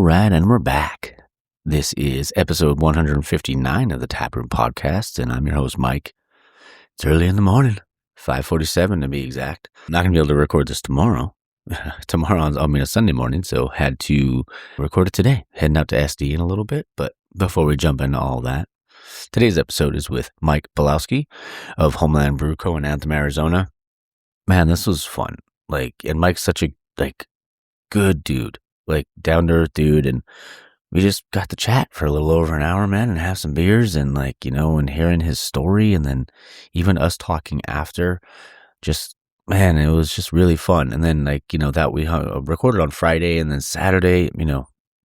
right, and we're back. This is episode 159 of the Taproom Podcast, and I'm your host, Mike. It's early in the morning, 5:47 to be exact. I'm not going to be able to record this tomorrow. A Sunday morning, so had to record it today. Heading out to SD in a little bit, but before we jump into all that, today's episode is with Mike Bielawski of Homeland Brew in Anthem, Arizona. Man, this was fun. And Mike's such a, good dude. Down-to-earth dude, and we just got to chat for a little over an hour, man, and have some beers, and and hearing his story, and then even us talking after, man, it was just really fun. And then that we recorded on Friday, and then Saturday,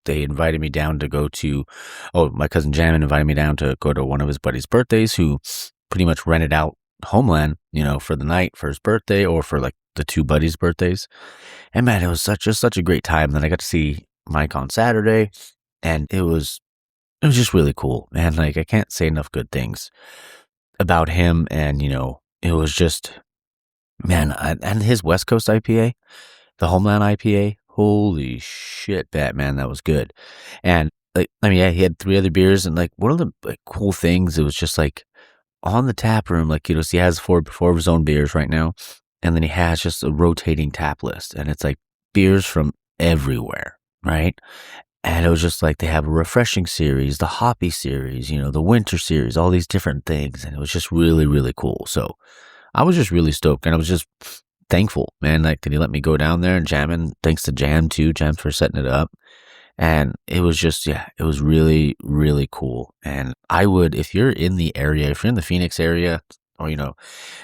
they invited me down to go to, my cousin Jamin invited me down to go to one of his buddies' birthdays, who pretty much rented out Homeland, for the night for his birthday, or for the two buddies' birthdays. And man, it was such a great time. Then I got to see Mike on Saturday, and it was just really cool, man. I can't say enough good things about him. And it was just, man, and his West Coast IPA, the Homeland IPA, holy shit, man, that was good. And he had 3 other beers, and one of the cool things, it was just on the tap room, so he has four of his own beers right now, and then he has just a rotating tap list, and it's beers from everywhere, right? And it was just they have a refreshing series, the hoppy series, the winter series, all these different things, and it was just really, really cool. So I was just really stoked, and I was just thankful, man, that he let me go down there and jam in. Thanks to Jam for setting it up. And it was just, it was really, really cool. And I would, if you're in the area, if you're in the Phoenix area, or,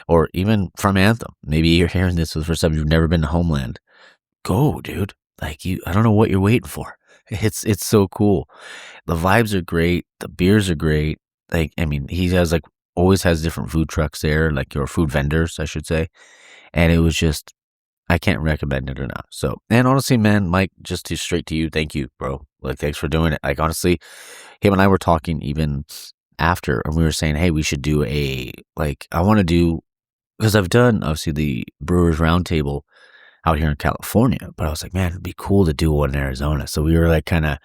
or even from Anthem, maybe you're hearing this for the first time, you've never been to Homeland, go, dude. I don't know what you're waiting for. It's so cool. The vibes are great. The beers are great. He has always has different food trucks there, your food vendors, I should say. And it was just, I can't recommend it enough. So, and honestly, man, Mike, just straight to you, thank you, bro. Thanks for doing it. Honestly, him and I were talking even after, and we were saying, hey, we should do I want to do, because I've done, obviously, the Brewers Roundtable out here in California, but I was man, it'd be cool to do one in Arizona. So we were kind of,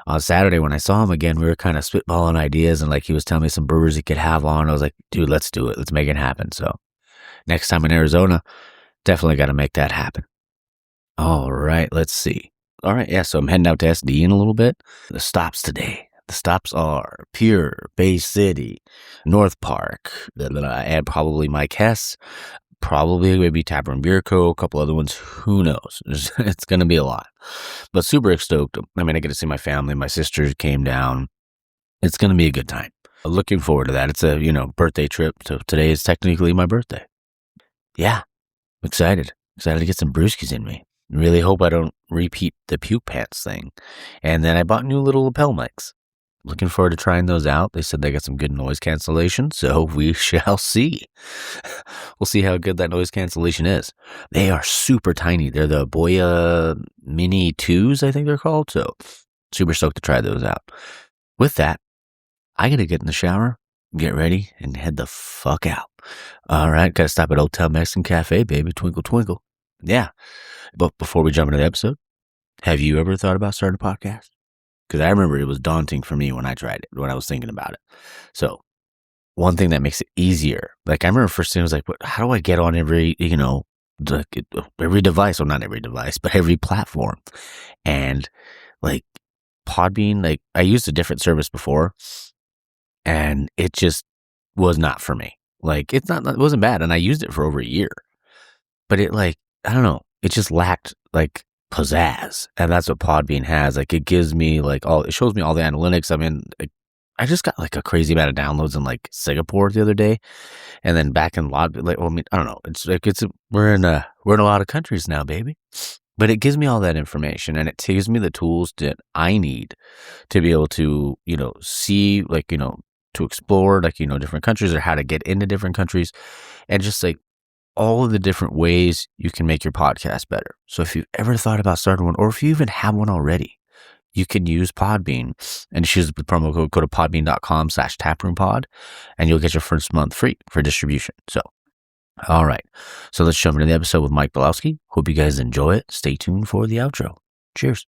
on Saturday when I saw him again, we were kind of spitballing ideas, and he was telling me some brewers he could have on. I was dude, let's do it. Let's make it happen. So next time in Arizona, definitely got to make that happen. All right, let's see. All right, so I'm heading out to SD in a little bit. The stops today. The stops are Pure, Bay City, North Park, and probably Mike Hess, probably maybe Taproom Beer Co., a couple other ones. Who knows? It's going to be a lot. But super stoked. I get to see my family. My sister came down. It's going to be a good time. Looking forward to that. It's a, birthday trip. So today is technically my birthday. Yeah. Excited to get some brewskis in me. Really hope I don't repeat the puke pants thing. And then I bought new little lapel mics. Looking forward to trying those out. They said they got some good noise cancellation, so we shall see. We'll see how good that noise cancellation is. They are super tiny. They're the Boya Mini 2s, I think they're called. So super stoked to try those out. With that, I got to get in the shower, get ready, and head the fuck out. All right, got to stop at Old Town Mexican Cafe, baby. Twinkle, twinkle. Yeah. But before we jump into the episode, have you ever thought about starting a podcast? Because I remember it was daunting for me when I tried it, when I was thinking about it. So one thing that makes it easier, I remember first thing I was how do I get on every, every device? Well, not every device, but every platform. And Podbean, I used a different service before, and it just was not for me. It wasn't bad, and I used it for over a year, but it I don't know, it just lacked pizzazz, and that's what Podbean has. It gives me it shows me all the analytics. I just got a crazy amount of downloads in Singapore the other day, and then back in I don't know. It's we're in a lot of countries now, baby. But it gives me all that information, and it gives me the tools that I need to be able to see to explore different countries, or how to get into different countries, and just all of the different ways you can make your podcast better. So if you've ever thought about starting one, or if you even have one already, you can use Podbean and just use the promo code. Go to podbean.com/taproompod, and you'll get your first month free for distribution. So, all right. So let's jump into the episode with Mike Bielawski. Hope you guys enjoy it. Stay tuned for the outro. Cheers.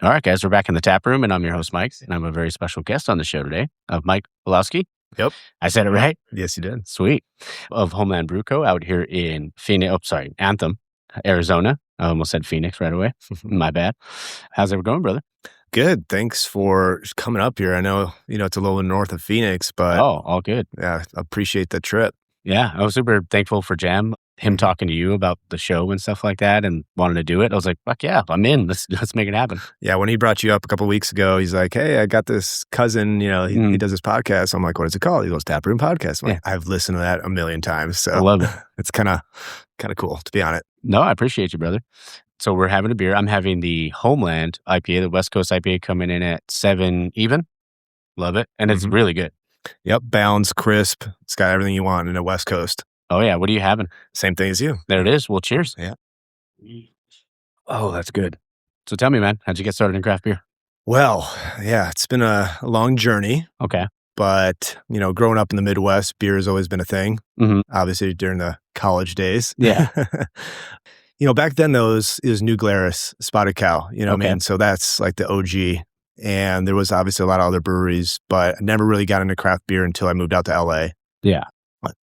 All right, guys, we're back in the tap room, and I'm your host, Mike, and I'm a very special guest on the show today of Mike Bielawski. Yep. I said it right? Yes, you did. Sweet. Of Homeland Brew Co. out here in Anthem, Arizona. I almost said Phoenix right away. My bad. How's it going, brother? Good. Thanks for coming up here. I know, it's a little north of Phoenix, but all good. Yeah, appreciate the trip. Yeah, I was super thankful for Jam, him talking to you about the show and stuff like that and wanting to do it. I was like, fuck yeah, I'm in. Let's make it happen. Yeah, when he brought you up a couple of weeks ago, he's like, hey, I got this cousin, he does this podcast. I'm like, what is it called? He goes, Taproom Podcast. I'm like, I've listened to that a million times. So I love it. It's kind of cool to be on it. No, I appreciate you, brother. So we're having a beer. I'm having the Homeland IPA, the West Coast IPA, coming in at 7 even. Love it. And it's really good. Yep. Balanced, crisp. It's got everything you want in a West Coast. Oh, yeah. What are you having? Same thing as you. There it is. Well, cheers. Yeah. Oh, that's good. So tell me, man, how'd you get started in craft beer? Well, yeah, it's been a long journey. Okay. But, growing up in the Midwest, beer has always been a thing. Obviously, during the college days. Yeah. Back then, it was New Glarus, Spotted Cow, what I mean? So that's like the OG. And there was obviously a lot of other breweries, but I never really got into craft beer until I moved out to LA. Yeah. But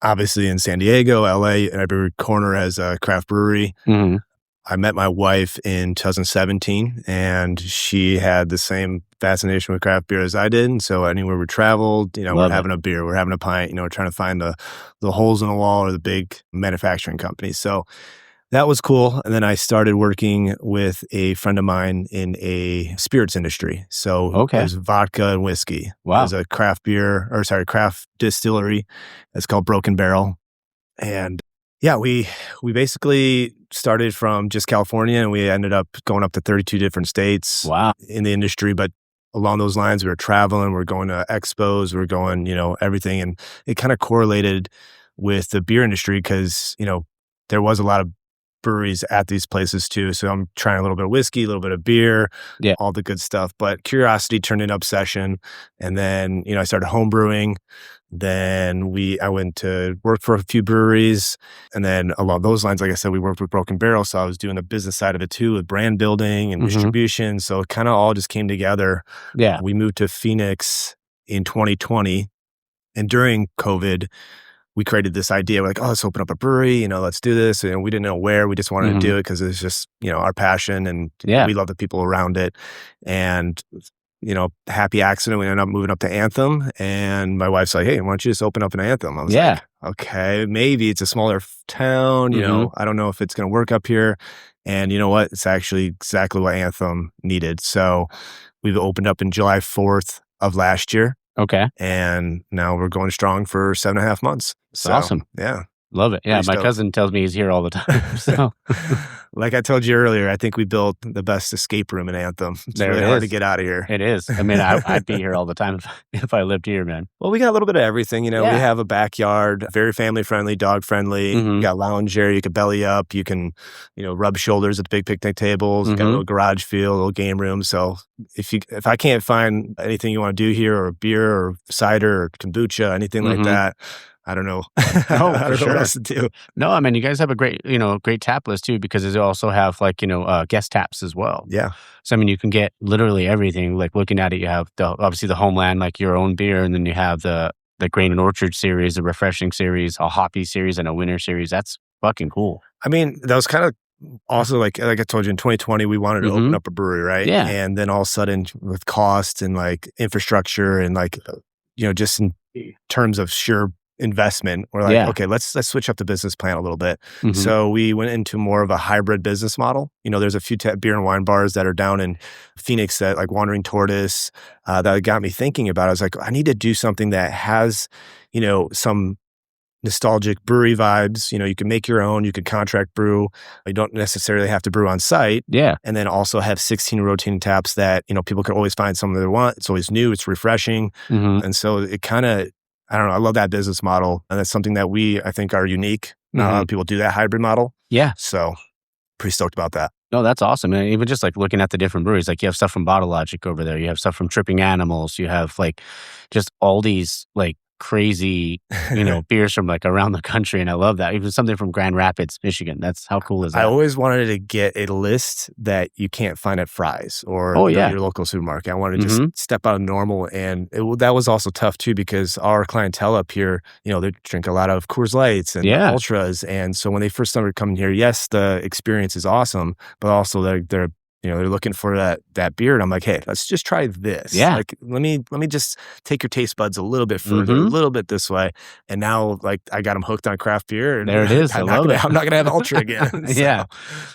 obviously in San Diego, LA, every corner has a craft brewery. I met my wife in 2017, and she had the same fascination with craft beer as I did. And so anywhere we traveled, we're having a beer, we're having a pint, we're trying to find the holes in the wall or the big manufacturing companies. So that was cool. And then I started working with a friend of mine in a spirits industry. So it was vodka and whiskey. Wow. It was a craft distillery. It's called Broken Barrel. And yeah, we basically started from just California, and we ended up going up to 32 different states in the industry. But along those lines, we were traveling, we were going to expos, we were going, everything. And it kind of correlated with the beer industry because, there was a lot of breweries at these places too. So I'm trying a little bit of whiskey, a little bit of beer, all the good stuff. But curiosity turned into obsession. And then, I started homebrewing. Then I went to work for a few breweries. And then along those lines, like I said, we worked with Broken Barrel. So I was doing the business side of it too, with brand building and distribution. So it kind of all just came together. Yeah. We moved to Phoenix in 2020. And during COVID, we created this idea. We're like, let's open up a brewery, let's do this. And we didn't know where. We just wanted to do it because it's just, our passion, and we love the people around it. And, happy accident, we ended up moving up to Anthem. And my wife's like, hey, why don't you just open up an Anthem? I was like, okay, maybe it's a smaller town. I don't know if it's going to work up here. And you know what? It's actually exactly what Anthem needed. So we've opened up in July 4th of last year. Okay. And now we're going strong for 7.5 months. So, awesome. Yeah. Love it. Yeah. My cousin tells me he's here all the time. So. Like I told you earlier, I think we built the best escape room in Anthem. It's really hard to get out of here. It is. I mean, I'd be here all the time if I lived here, man. Well, we got a little bit of everything. We have a backyard, very family friendly, dog friendly. You got lounge area, you can belly up, you can, rub shoulders at the big picnic tables. Got a little garage feel, a little game room. So if I can't find anything you want to do here, or beer or cider or kombucha, anything like that, I don't know. I don't know what else to do. No, I mean, you guys have a great tap list too, because they also have guest taps as well. Yeah. So, I mean, you can get literally everything. Like looking at it, you have obviously the Homeland, like your own beer, and then you have the Grain and Orchard series, the Refreshing series, a Hoppy series, and a Winter series. That's fucking cool. I mean, that was kind of also like I told you, in 2020, we wanted to open up a brewery, right? Yeah. And then all of a sudden with cost and like infrastructure and just in terms of sheer investment, we're like, okay, let's switch up the business plan a little bit. So we went into more of a hybrid business model. There's a few beer and wine bars that are down in Phoenix, that like Wandering Tortoise, that got me thinking about it. I was like, I need to do something that has, some nostalgic brewery vibes. You can make your own, you can contract brew. You don't necessarily have to brew on site. Yeah. And then also have 16 rotating taps that, people can always find something they want. It's always new, it's refreshing. And so it kind of, I don't know, I love that business model. And that's something that I think are unique. Not a lot of people do that hybrid model. Yeah. So pretty stoked about that. No, that's awesome. And even just like looking at the different breweries, like you have stuff from Bottle Logic over there. You have stuff from Tripping Animals. You have just all these crazy, beers from like around the country. And I love that. Even something from Grand Rapids, Michigan. That's how cool is that? I always wanted to get a list that you can't find at Fry's or your local supermarket. I wanted to just step out of normal. And that was also tough too, because our clientele up here, they drink a lot of Coors Lights and Ultras. And so when they first started coming here, yes, the experience is awesome, but also they're looking for that beer. And I'm like, hey, let's just try this. Yeah. Like, let me just take your taste buds a little bit further, a little bit this way. And now, like, I got them hooked on craft beer. And there it is. I'm not going to have Ultra again. Yeah.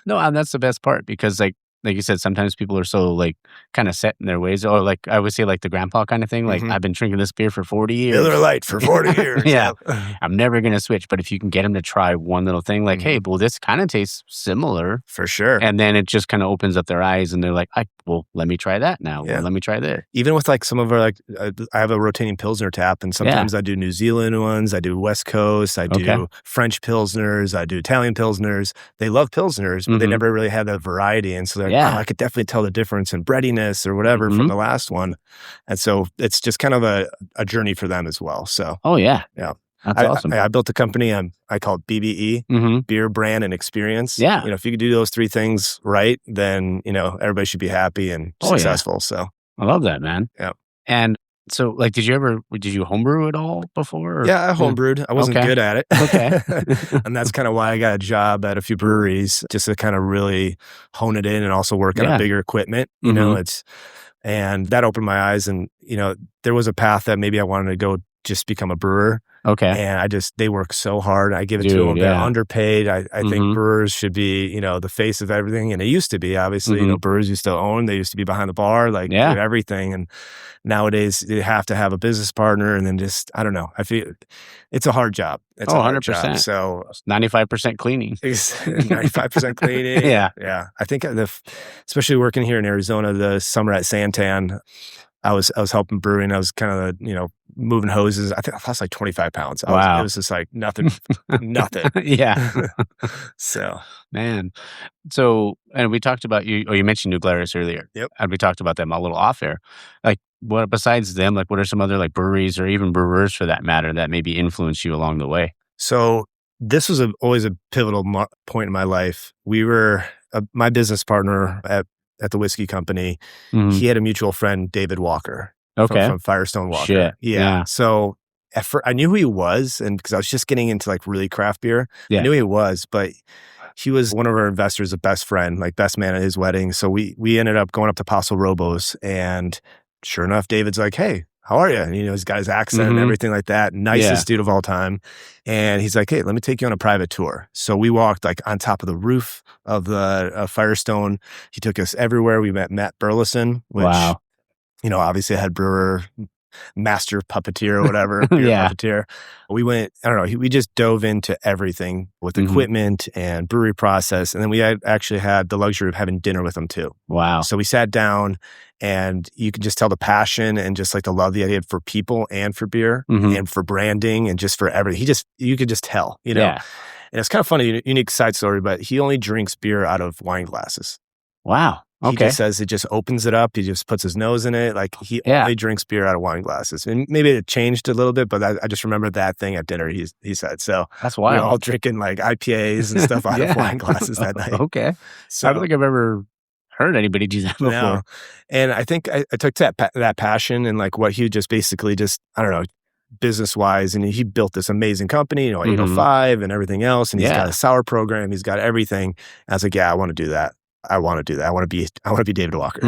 No, and that's the best part, because like you said, sometimes people are so like kind of set in their ways, or like I would say like the grandpa kind of thing. Like I've been drinking this beer for 40 years. Miller Lite for 40 years. Yeah. I'm never going to switch. But if you can get them to try one little thing, like, hey, well, this kind of tastes similar. For sure. And then it just kind of opens up their eyes and they're like, well, let me try that now. Yeah. Or let me try this. Even with like some of our, like, I have a rotating Pilsner tap, and sometimes I do New Zealand ones, I do West Coast, I do French Pilsners, I do Italian Pilsners. They love Pilsners, but they never really had that variety. And so they're like, I could definitely tell the difference in breadiness or whatever from the last one. And so it's just kind of a journey for them as well. So, yeah. That's awesome. I built a company. I call it BBE, Beer, Brand, and Experience. Yeah. If you could do those three things right, then, everybody should be happy and successful. So I love that, man. Yeah. And so, like, did you homebrew at all before? Or? Yeah, I homebrewed. I wasn't good at it. Okay. And that's kind of why I got a job at a few breweries, just to kind of really hone it in and also work on bigger equipment. And that opened my eyes. And, there was a path that maybe I wanted to go just become a brewer. Okay. And they work so hard. I give it to them. They're underpaid. I think brewers should be, the face of everything. And it used to be, obviously, brewers used to own. They used to be behind the bar, like do everything. And nowadays they have to have a business partner. And then just, I don't know. I feel it's a hard job. It's 100%. So 95% cleaning. 95% cleaning. Yeah. I think especially working here in Arizona, the summer at Santan, I was helping brewing. I was kind of, moving hoses. I think I lost like 25 pounds. It was just like nothing. Yeah. So, man. So, and we talked about you mentioned New Glarus earlier. Yep. And we talked about them a little off air. Like, what besides them, like, what are some other like breweries or even brewers for that matter that maybe influenced you along the way? So this was always a pivotal point in my life. We were my business partner at the whiskey company. He had a mutual friend, David Walker. From Firestone Walker. Shit. Yeah. So I knew who he was, and because I was just getting into like really craft beer. Yeah. I knew who he was, but he was one of our investors, a best friend, like best man at his wedding. So we ended up going up to Paso Robles, and sure enough, David's like, hey, how are you? And he's got his accent and everything like that. Nicest dude of all time. And he's like, hey, let me take you on a private tour. So we walked like on top of the roof of the Firestone. He took us everywhere. We met Matt Burleson, which, obviously a head brewer, master puppeteer or whatever. Puppeteer. We went, I don't know, we just dove into everything with equipment and brewery process. And then we actually had the luxury of having dinner with him too. Wow. So we sat down, and you could just tell the passion and just like the love that he had for people and for beer and for branding and just for everything. You could just tell, Yeah. And it's kind of funny, unique side story, but he only drinks beer out of wine glasses. Wow. Okay. He just says it just opens it up. He just puts his nose in it. Like he only drinks beer out of wine glasses. And maybe it changed a little bit, but I just remember that thing at dinner he said. So that's wild. We were all drinking like IPAs and stuff out of wine glasses that night. Okay. So I don't think I've ever heard anybody do that before. No. And I think I took that passion and like what he just basically I don't know, business wise. And he built this amazing company, 805 and everything else. And he's got a sour program. He's got everything. And I was like, yeah, I want to do that. I want to do that. I want to be David Walker.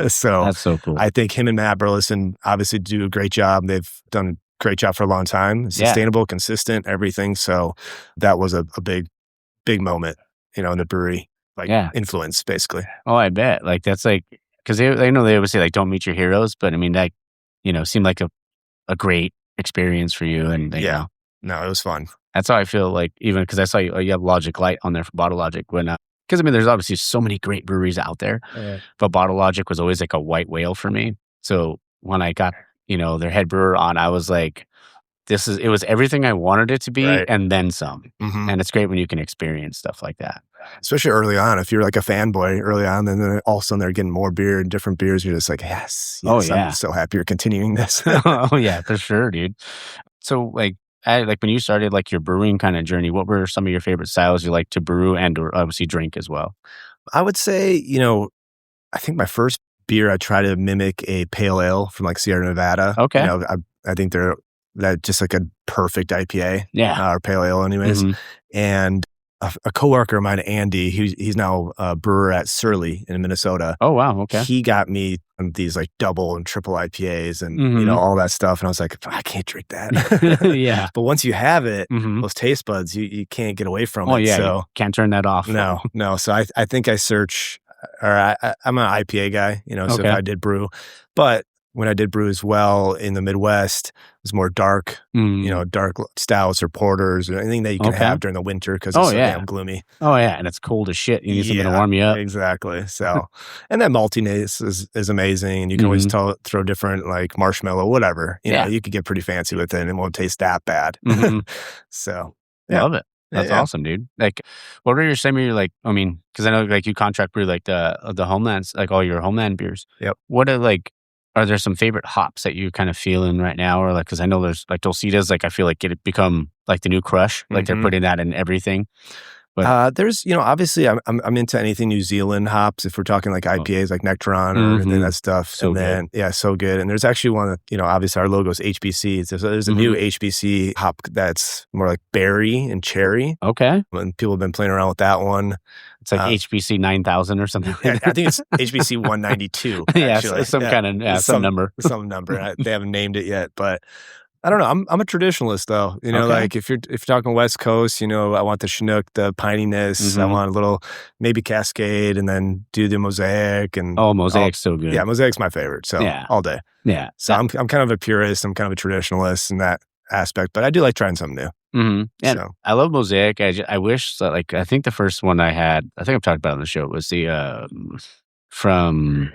So that's so cool. I think him and Matt Burleson obviously do a great job. They've done a great job for a long time. Sustainable, consistent, everything. So that was a big moment, in the brewery, influence basically. Oh, I bet. Like that's like, because they know they always say like, don't meet your heroes, but I mean that, seemed like a great experience for you. And no, it was fun. That's how I feel like, even because I saw you have Logic Light on there for Bottle Logic when. Because I mean, there's obviously so many great breweries out there, but Bottle Logic was always like a white whale for me. So when I got, their head brewer on, I was like, it was everything I wanted it to be and then some. And it's great when you can experience stuff like that. Especially early on, if you're like a fanboy early on, then all of a sudden they're getting more beer and different beers. You're just like, yes. I'm so happy you're continuing this. Oh yeah, for sure, dude. So like, like when you started like your brewing kind of journey, what were some of your favorite styles you like to brew and or obviously drink as well? I would say, I think my first beer, I try to mimic a pale ale from like Sierra Nevada. Okay. I think they're that just like a perfect IPA. Yeah. Or pale ale anyways. Mhm. And a coworker of mine, Andy, he's now a brewer at Surly in Minnesota. Oh, wow. Okay. He got me these like double and triple IPAs and, Mhm. all that stuff. And I was like, I can't drink that. Yeah. But once you have it, Mhm. those taste buds, you can't get away from Oh, it. yeah. So You can't turn that off. no. So I think I search, or I'm an IPA guy, so Okay. if I did brew. But when I did brew as well in the Midwest, it was more dark, dark stouts or porters or anything that you can Okay. have during the winter because it's so damn gloomy. Oh, yeah. And it's cold as shit. You need something to warm you up. Exactly. So, and that maltiness is amazing. And you can always throw different like marshmallow, whatever. You could get pretty fancy with it and it won't taste that bad. Mhm. So, I love it. That's awesome, dude. Like, what are some of your like? I mean, because I know like you contract brew like the Homelands, like all your Homeland beers. Yep. What are like? Are there some favorite hops that you kind of feeling right now, or like? Because I know there's like Dulcitas. Like I feel like it become like the new crush. Like they're putting that in everything. But there's, obviously I'm into anything New Zealand hops. If we're talking like IPAs, like Nectaron or any of that stuff. So and then, so good. And there's actually one that, obviously our logo is HBC. There's a new HBC hop that's more like berry and cherry. Okay. And people have been playing around with that one. It's like HBC 9000 or something. I think it's HBC 192. Yeah, some kind of some number. Some number. They haven't named it yet, but I don't know. I'm a traditionalist though. Like if you're talking West Coast, I want the Chinook, the pininess. I want a little maybe Cascade, and then do the Mosaic. And Mosaic's so good. Yeah, Mosaic's my favorite. So all day. Yeah. So I'm kind of a purist. I'm kind of a traditionalist in that aspect, but I do like trying something new. Mm-hmm. And so I love Mosaic. I wish that, like, I think the first one I had, I think I've talked about it on the show, was the from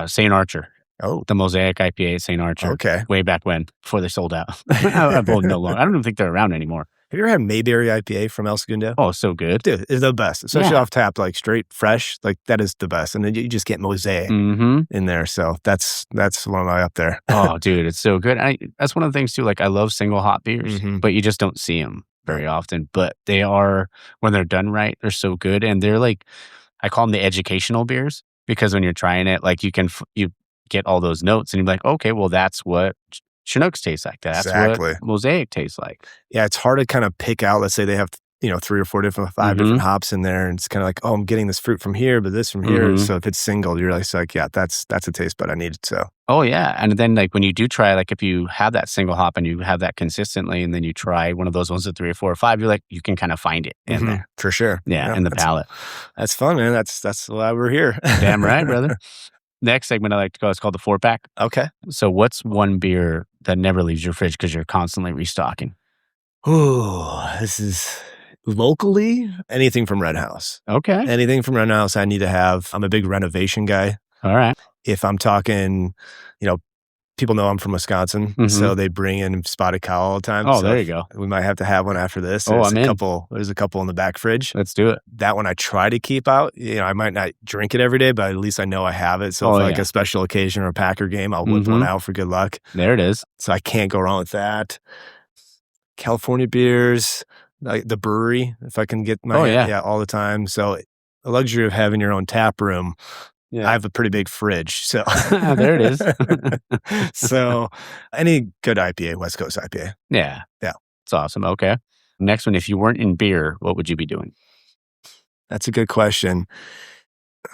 St. Archer. Oh, the Mosaic IPA at St. Archer. Okay. Way back when, before they sold out. I don't even think they're around anymore. Have you ever had Mayberry IPA from El Segundo? Oh, so good. Dude, it's the best. Especially off tap, like straight, fresh. Like that is the best. And then you just get Mosaic in there. So that's one of my up there. Oh, dude, it's so good. That's one of the things too. Like I love single hop beers, but you just don't see them very often. But they are, when they're done right, they're so good. And they're like, I call them the educational beers, because when you're trying it, like you get all those notes and you're like, okay, well, that's what Chinooks taste like. That's what Mosaic tastes like. Yeah, it's hard to kind of pick out. Let's say they have, 3 or 4 different, 5 different hops in there. And it's kind of like, oh, I'm getting this fruit from here, but this from here. So if it's single, you're like, yeah, that's a taste bud I needed. So. Oh, yeah. And then like when you do try, like if you have that single hop and you have that consistently, and then you try one of those ones at 3 or 4 or 5, you're like, you can kind of find it in there. For sure. Yeah, in the palate. That's fun, man. That's why we're here. Damn right, brother. Next segment I like to go is called the 4-pack. Okay. So what's one beer that never leaves your fridge because you're constantly restocking? Ooh, this is locally anything from Red House. Okay. Anything from Red House I need to have. I'm a big renovation guy. All right. If I'm talking, people know I'm from Wisconsin, so they bring in spotted cow all the time. Oh, so there you go. We might have to have one after this. There's a couple in the back fridge. Let's do it. That one I try to keep out. I might not drink it every day, but at least I know I have it. So for like a special occasion or a Packer game, I'll whip one out for good luck. There it is. So I can't go wrong with that. California beers, like the brewery, if I can get my all the time. So the luxury of having your own tap room. Yeah. I have a pretty big fridge, so there it is. So any good IPA, West Coast IPA. Yeah. It's awesome. Okay. Next one, if you weren't in beer, what would you be doing? That's a good question.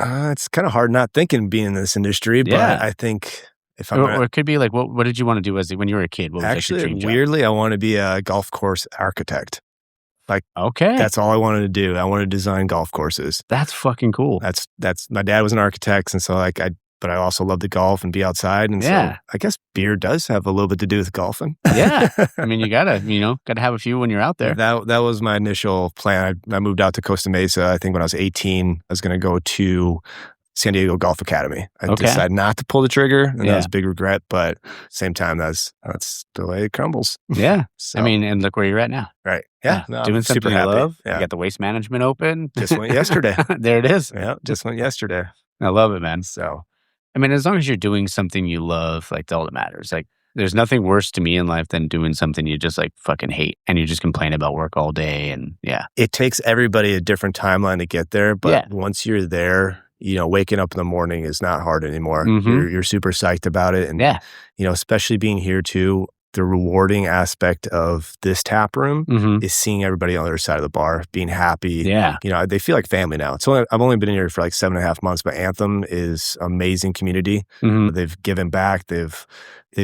It's kind of hard not thinking being in this industry, but I think if I'm or it could be like, what did you want to do when you were a kid? What was actually, your dream job? Weirdly, I want to be a golf course architect. Like, okay, that's all I wanted to do. I wanted to design golf courses. That's fucking cool. That's my dad was an architect, and so but I also love to golf and be outside, and so I guess beer does have a little bit to do with golfing. Yeah, I mean, you gotta have a few when you're out there. That was my initial plan. I moved out to Costa Mesa. I think when I was 18, I was going to go to San Diego Golf Academy. I decided not to pull the trigger, and that was a big regret. But same time, that's the way it crumbles. Yeah, so. I mean, and look where you're at now. Right. Yeah. No, doing something you love. Yeah. You got the waste management open. Just went yesterday. There it is. Yeah, just went yesterday. I love it, man. So, I mean, as long as you're doing something you love, like all that matters. Like There's nothing worse to me in life than doing something you just like fucking hate and you just complain about work all day. And yeah. It takes everybody a different timeline to get there. But Yeah. once you're there, waking up in the morning is not hard anymore. You're super psyched about it. And, especially being here too, the rewarding aspect of this tap room is seeing everybody on the other side of the bar being happy. Yeah. They feel like family now. I've only been in here for like 7.5 months, but Anthem is amazing community. They've given back. They've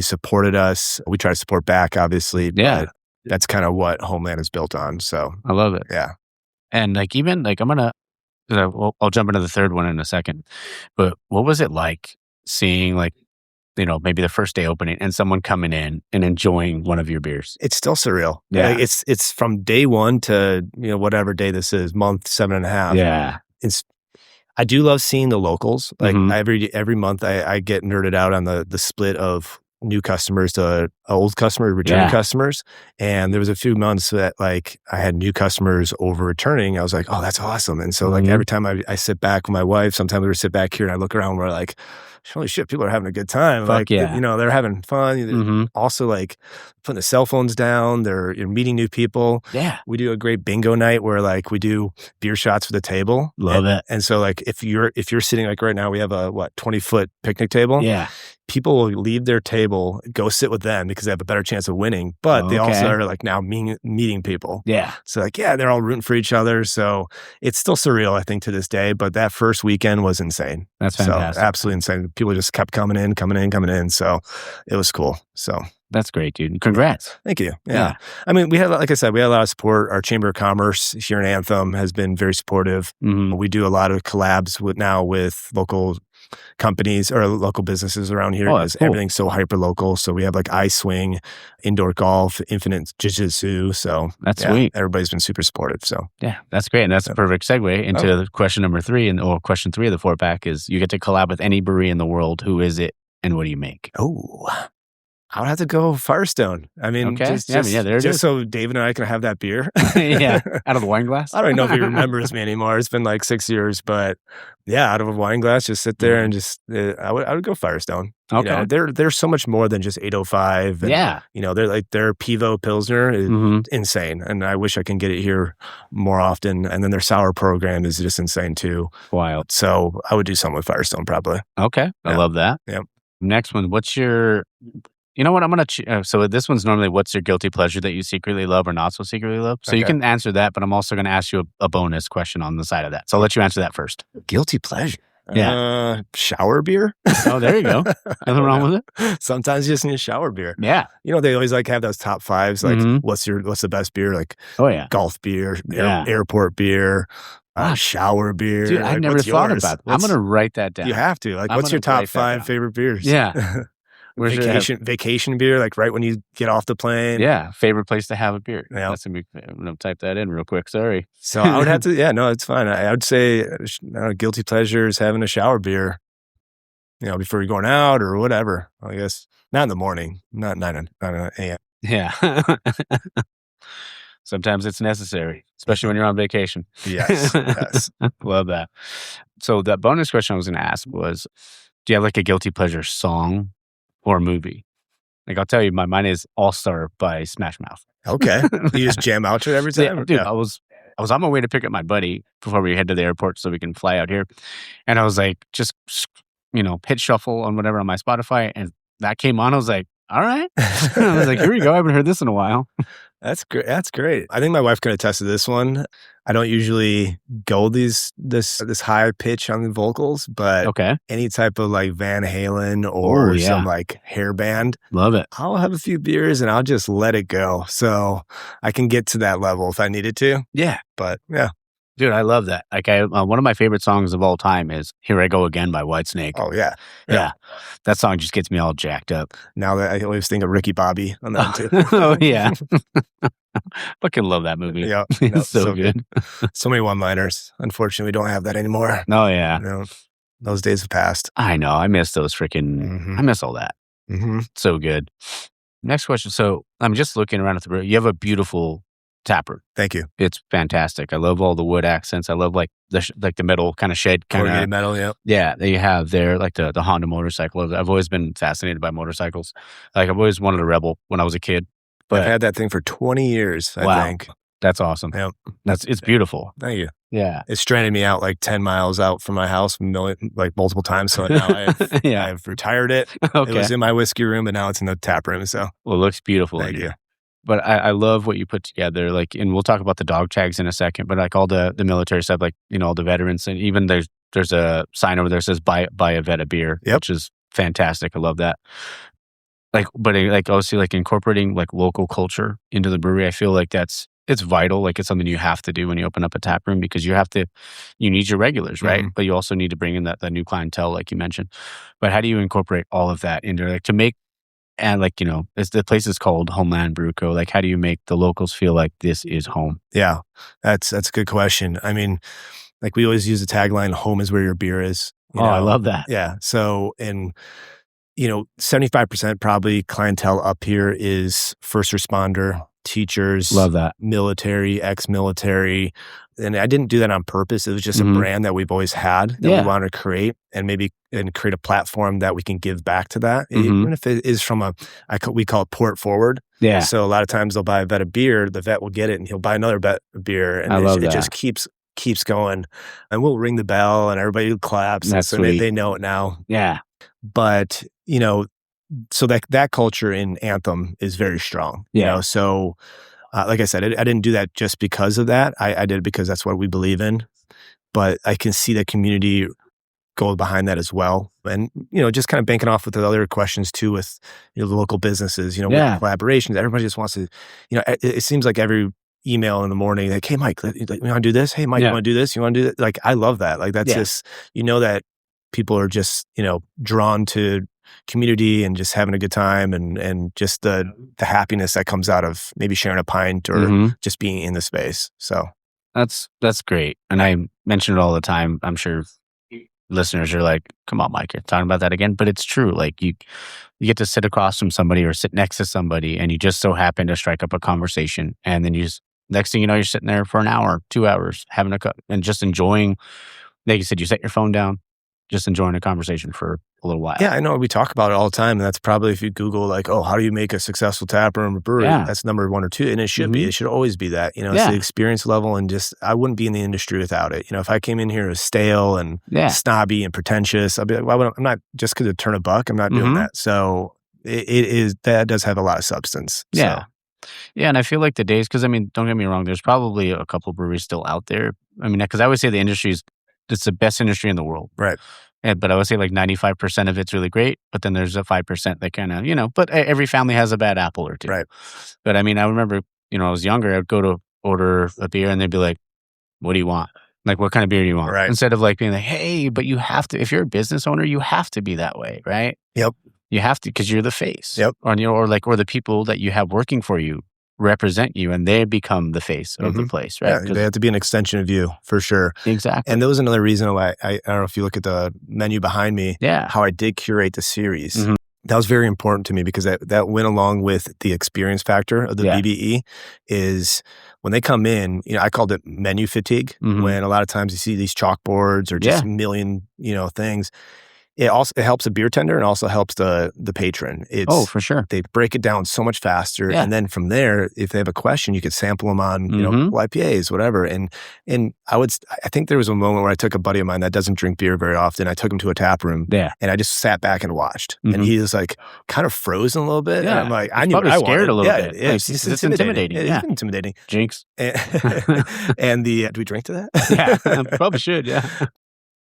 supported us. We try to support back, obviously. Yeah. But that's kind of what Homeland is built on. So I love it. Yeah. And like, even like, I'll jump into the third one in a second, but what was it like seeing like, maybe the first day opening and someone coming in and enjoying one of your beers? It's still surreal. Yeah. Like, it's from day one to, whatever day this is, month 7.5. Yeah. I do love seeing the locals. Like every month I get nerded out on the split of new customers to old customers, returning customers. And there was a few months that like I had new customers over returning. I was like, oh, that's awesome. And so like every time I sit back with my wife, sometimes we would sit back here and I look around, we're like, holy shit, people are having a good time. Fuck yeah. They're having fun. Also like putting the cell phones down. You're meeting new people. Yeah. We do a great bingo night where like we do beer shots for the table. Love it. And so like if you're sitting like right now, we have a 20-foot picnic table. Yeah. People will leave their table, go sit with them because they have a better chance of winning. But they also are like now meeting people. Yeah. So like, they're all rooting for each other. So it's still surreal, I think, to this day. But that first weekend was insane. That's fantastic. So absolutely insane. People just kept coming in. So it was cool. So that's great, dude. Congrats. Thank you. Yeah. I mean, like I said, we had a lot of support. Our Chamber of Commerce here in Anthem has been very supportive. We do a lot of collabs with local companies or local businesses around here because everything's so hyper local. So we have like ice swing, indoor golf, infinite jiu-jitsu. So that's sweet. Everybody's been super supportive. So yeah, that's great. And that's a perfect segue into question number 3 question 3 of the 4-pack is you get to collab with any brewery in the world. Who is it and what do you make? Oh, I would have to go Firestone. I mean, there it is. So David and I can have that beer. Yeah, out of the wine glass. I don't know if he remembers me anymore. It's been like 6 years, but yeah, out of a wine glass, just sit there and just. I would go Firestone. Okay, they're so much more than just 805. And, they're like their Pivo Pilsner is insane, and I wish I can get it here more often. And then their sour program is just insane too. Wild. So I would do something with Firestone probably. Okay, I love that. Yep. Next one, what's your? You know what? I'm going to... so this one's normally what's your guilty pleasure that you secretly love or not so secretly love? So you can answer that, but I'm also going to ask you a bonus question on the side of that. So I'll let you answer that first. Guilty pleasure? Yeah. Shower beer? Oh, there you go. Nothing wrong with it? Sometimes you just need a shower beer. Yeah. They always like have those top 5s. Like what's the best beer? Like golf beer, airport beer. Shower beer. Dude, I never thought about that. I'm going to write that down. You have to. Like, what's your top 5 favorite beers? Yeah. Vacation beer, like right when you get off the plane. Yeah, favorite place to have a beer. Yeah, I'm gonna type that in real quick. Sorry. So I would have to. Yeah, no, it's fine. I would say guilty pleasure is having a shower beer. Before you're going out or whatever. I guess not in the morning, not 9 a.m. Yeah. Sometimes it's necessary, especially when you're on vacation. Yes. Love that. So that bonus question I was going to ask was, do you have like a guilty pleasure song or movie? Like I'll tell you, mine is All Star by Smash Mouth. Okay. You just jam out to it every time? Yeah, dude, I was on my way to pick up my buddy before we head to the airport so we can fly out here. And I was like, just, hit shuffle on whatever on my Spotify. And that came on. I was like, all right. I was like, here we go. I haven't heard this in a while. That's great. That's great. I think my wife can attest to this one. I don't usually go this high pitch on the vocals, but any type of like Van Halen or some like hair band. Love it. I'll have a few beers and I'll just let it go. So I can get to that level if I needed to. Yeah. But yeah. Dude, I love that. Like, one of my favorite songs of all time is "Here I Go Again" by Whitesnake. Oh yeah, that song just gets me all jacked up. Now that I always think of Ricky Bobby on that too. Oh yeah, fucking love that movie. Yeah, it's so good. So many one-liners. Unfortunately, we don't have that anymore. Oh yeah, those days have passed. I know. I miss those freaking. I miss all that. So good. Next question. So I'm just looking around at the brew. You have a beautiful Taproom. Thank you. It's fantastic. I love all the wood accents. I love like the metal kind of shed kind of metal. Yeah. Yeah, that you have there, like the Honda motorcycle. I've always been fascinated by motorcycles. Like I've always wanted a Rebel when I was a kid. But I've had that thing for 20 years, I think. That's awesome. Yep. It's beautiful. Thank you. Yeah. It stranded me out like 10 miles out from my house like multiple times. So now I've retired it. Okay. It was in my whiskey room, but now it's in the tap room. So Well, it looks beautiful. Thank you. But I love what you put together. Like, and we'll talk about the dog tags in a second, but like all the military stuff, like, all the veterans, and even there's a sign over there that says buy a vet a beer, which is fantastic. I love that. Like, but like obviously like incorporating like local culture into the brewery, I feel like it's vital. Like it's something you have to do when you open up a tap room, because you need your regulars, right? Mm-hmm. But you also need to bring in that new clientele, like you mentioned. But how do you incorporate all of that into like to make, and like, the place is called Homeland Brew Co. Like, how do you make the locals feel like this is home? Yeah, that's a good question. I mean, like we always use the tagline, home is where your beer is. I love that. Yeah. So, and 75% probably clientele up here is first responder, teachers. Love that. Military, ex-military. And I didn't do that on purpose. It was just a brand that we've always had that we wanted to create, and create a platform that we can give back to that. Even if it is from we call it port forward. Yeah. So a lot of times they'll buy a vet of beer, the vet will get it and he'll buy another vet of beer. And it just keeps going. And we'll ring the bell and everybody claps. That's so sweet. they know it now. Yeah. But, so that culture in Anthem is very strong. So like I said, I didn't do that just because of that. I did it because that's what we believe in. But I can see the community go behind that as well. And, just kind of banking off with the other questions too with the local businesses, with collaborations. Everybody just wants to, it seems like every email in the morning, like, hey, Mike, you want to do this? Hey, Mike, you want to do this? You want to do that? Like, I love that. Like, that's just, that people are just, drawn to community and just having a good time and just the happiness that comes out of maybe sharing a pint or just being in the space. So that's great. And I mention it all the time. I'm sure listeners are like, come on, Mike, you're talking about that again. But it's true. Like you get to sit across from somebody or sit next to somebody, and you just so happen to strike up a conversation. And then next thing you know, you're sitting there for an hour, 2 hours, having a cup and just enjoying, like you said, you set your phone down, just enjoying a conversation for a little while. Yeah, I know. We talk about it all the time. And that's probably if you Google like, how do you make a successful tap room or brewery? That's number 1 or 2. And it should be. It should always be that. It's the experience level, and just, I wouldn't be in the industry without it. If I came in here as stale and snobby and pretentious, I'd be like, I'm not, just because it turn a buck, I'm not doing that. So that does have a lot of substance. Yeah. So. Yeah. And I feel like the days, because don't get me wrong, there's probably a couple breweries still out there. Because I always say the industry it's the best industry in the world. Right. But I would say like 95% of it's really great, but then there's a 5% that kind of, but every family has a bad apple or two. Right. But I remember, I was younger, I'd go to order a beer and they'd be like, what do you want? Like, what kind of beer do you want? Right. Instead of like being like, hey, but you have to, if you're a business owner, you have to be that way, right? Yep. You have to, because you're the face. Yep. Or the people that you have working for you represent you, and they become the face of the place, right? Yeah, they have to be an extension of you, for sure. Exactly. And there was another reason why I don't know if you look at the menu behind me, how I did curate the series. That was very important to me, because that went along with the experience factor of the BBE. Is when they come in, I called it menu fatigue, when a lot of times you see these chalkboards or just a million, things. It helps the beer tender and also helps the patron. For sure. They break it down so much faster. And then from there, if they have a question, you could sample them on, IPAs, whatever. And I think there was a moment where I took a buddy of mine that doesn't drink beer very often. I took him to a tap room and I just sat back and watched. And he was like kind of frozen a little bit. Yeah. And I'm like, I knew probably what I scared wanted. a little bit. It's intimidating. It's intimidating. Jinx. And do we drink to that? Yeah, probably should. Yeah.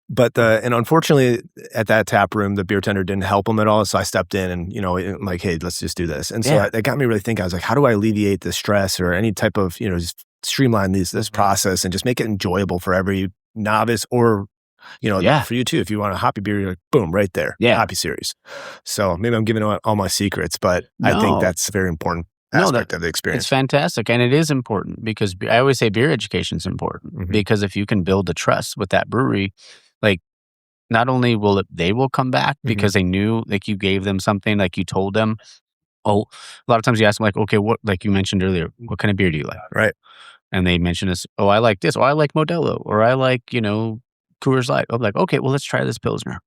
But and unfortunately, at that tap room, the beer tender didn't help him at all. So I stepped in and, I'm like, hey, let's just do this. And so that got me really thinking. I was like, how do I alleviate the stress or any type of, just streamline this process and just make it enjoyable for every novice or, for you too. If you want a hoppy beer, you're like, boom, right there. Yeah. Hoppy series. So maybe I'm giving away all my secrets, but I think that's a very important aspect of the experience. It's fantastic. And it is important, because I always say beer education is important, because if you can build the trust with that brewery, like, not only they will come back because they knew, like, you gave them something, like you told them, a lot of times you ask them like, okay, what, like you mentioned earlier, what kind of beer do you like? Right. And they mention this, oh, I like this, or I like Modelo, or I like, Coors Light. I'm like, okay, well, let's try this Pilsner.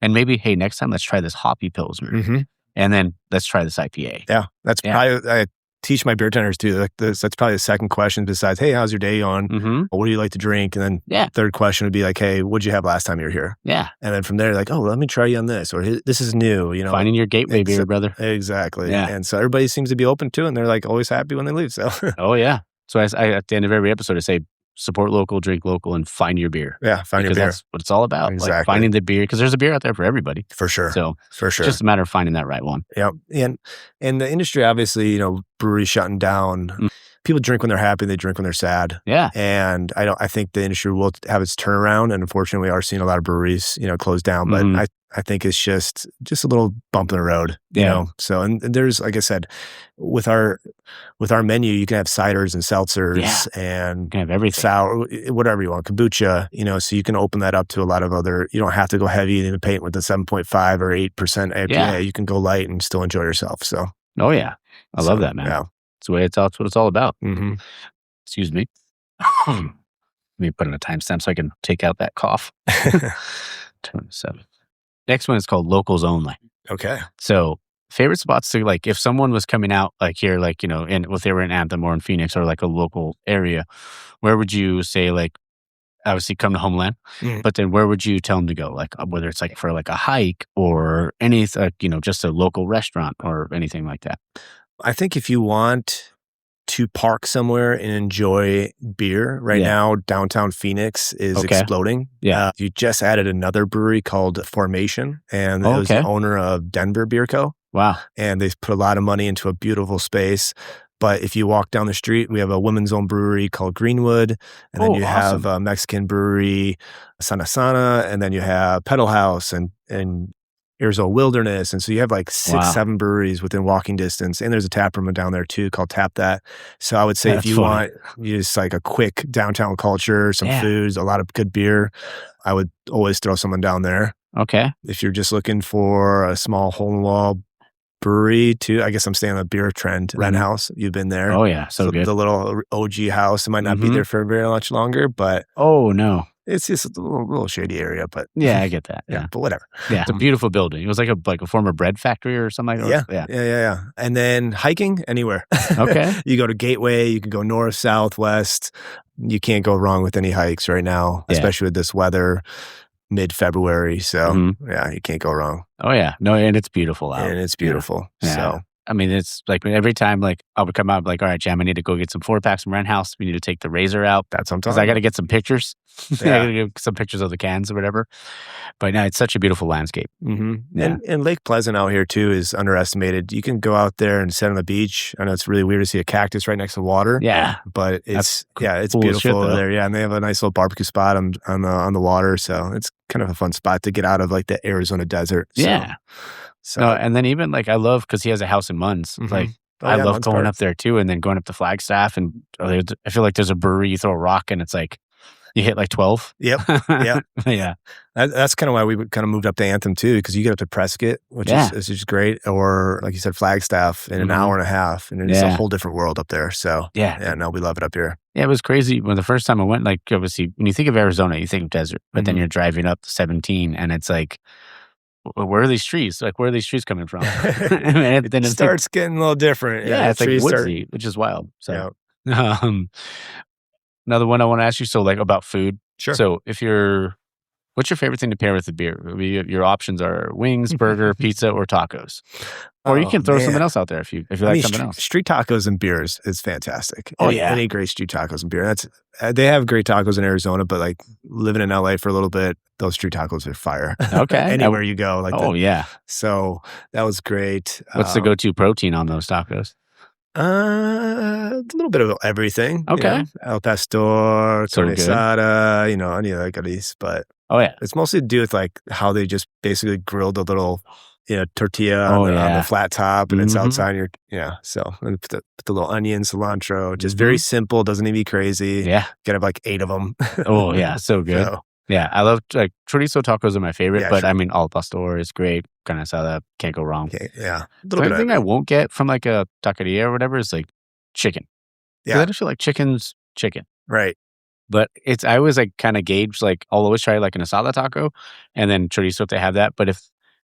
And maybe, hey, next time let's try this hoppy Pilsner. Mm-hmm. And then let's try this IPA. Yeah. That's probably, I teach my beer tenders too. Like that's probably the second question besides, hey, how's your day on? Mm-hmm. What do you like to drink? And then third question would be like, hey, what'd you have last time you were here? Yeah. And then from there, like, oh, let me try you on this, or this is new, Finding your gateway beer, brother. Exactly. Yeah. And so everybody seems to be open to it, and they're like always happy when they leave. So. Oh, yeah. So I at the end of every episode, I say, support local, drink local, and find your beer. Yeah, find your beer. That's what it's all about. Exactly. Like finding the beer, because there's a beer out there for everybody. For sure. So for sure. It's just a matter of finding that right one. Yeah. And the industry, obviously, breweries shutting down. People drink when they're happy, they drink when they're sad. Yeah. And I think the industry will have its turnaround. And unfortunately, we are seeing a lot of breweries, close down. But I think it's just a little bump in the road, you know. So, and there's, like I said, with our menu, you can have ciders and seltzers and you can have everything, sour, whatever you want, kombucha, so you can open that up to a lot of other. You don't have to go heavy in the paint with the 7.5 or 8% IPA. Yeah. You can go light and still enjoy yourself. So, oh yeah, I love that, man. Yeah. It's what it's all about. Mm-hmm. Excuse me. Let me put in a timestamp so I can take out that cough. 27. Next one is called Locals Only. Okay. So favorite spots to, like, if someone was coming out like here, like, if they were in Anthem or in Phoenix or like a local area, where would you say, like, obviously come to Homeland, but then where would you tell them to go? Like, whether it's like for like a hike or anything, just a local restaurant or anything like that. I think if you want to park somewhere and enjoy beer right now, downtown Phoenix is exploding. Yeah. You just added another brewery called Formation, and it was the owner of Denver Beer Co. Wow. And they put a lot of money into a beautiful space. But if you walk down the street, we have a women's owned brewery called Greenwood. And then you have a Mexican brewery, Sana Sana. And then you have Pedal House and Arizona Wilderness. And so you have like 6-7 breweries within walking distance. And there's a tap room down there too called Tap That. So I would say if you want just like a quick downtown culture, some foods, a lot of good beer, I would always throw someone down there. Okay. If you're just looking for a small hole in the wall brewery too, I guess I'm staying on the beer trend. Wren House, you've been there. Oh yeah, so good. The little OG house. It might not be there for very much longer, but it's just a little shady area. But yeah, I get that. Yeah, but whatever. Yeah, it's a beautiful building. It was like a former bread factory or something. Yeah. And then hiking anywhere. Okay, you go to Gateway. You can go north, south, west. You can't go wrong with any hikes right now, especially with this weather. Mid-February, so you can't go wrong. Oh yeah, no, and it's beautiful out. And it's beautiful. Yeah. So I mean, it's like every time, like I would come out, like, all right, Jam, I need to go get some 4-packs from Wren House. We need to take the razor out. That's what I'm talking about. I got to get some pictures. I got to get some pictures of the cans or whatever. But no, it's such a beautiful landscape. Mm-hmm. Yeah. And Lake Pleasant out here too is underestimated. You can go out there and sit on the beach. I know it's really weird to see a cactus right next to water. Yeah, but it's beautiful over there. Yeah, and they have a nice little barbecue spot on the water, so it's kind of a fun spot to get out of like the Arizona desert. So, no, and then even like I love, because he has a house in Munns. Like I love going up there too, and then going up to Flagstaff, and I feel like there's a brewery. You throw a rock, and it's like you hit like 12. Yep. Yeah. That's kind of why we kind of moved up to Anthem too, because you get up to Prescott, which is just great, or like you said, Flagstaff in an hour and a half, and it's a whole different world up there. So no, we love it up here. Yeah, it was crazy when the first time I went. Like obviously, when you think of Arizona, you think of desert, but then you're driving up 17, and it's like, where are these trees? Like, where are these trees coming from? And then it starts getting a little different. Yeah, it's like woodsy, which is wild. So, another one I want to ask you. So, like about food. Sure. So, what's your favorite thing to pair with the beer? Your options are wings, burger, pizza, or tacos. Or you can throw something else out there if you like something else. Street tacos and beers is fantastic. Any great street tacos and beer. They have great tacos in Arizona, but like living in LA for a little bit, those street tacos are fire. Okay, anywhere you go, like yeah. So that was great. What's the go-to protein on those tacos? A little bit of everything. Okay, Al pastor, carne asada, any of that goodies, but. Oh yeah, it's mostly to do with like how they just basically grilled a little, tortilla on the flat top, and it's outside So and put the little onion, cilantro, just very simple. Doesn't need to be crazy. Yeah, gotta have like 8 of them. So good. So, yeah, I love like chorizo tacos are my favorite, but I mean al pastor is great. kind of salad. Can't go wrong. Okay, yeah. The only thing I won't get from like a taqueria or whatever is like chicken. Yeah. I just feel like chicken's chicken. Right. But I always like kind of gauge, like I'll always try like an asada taco and then chorizo if they have that. But if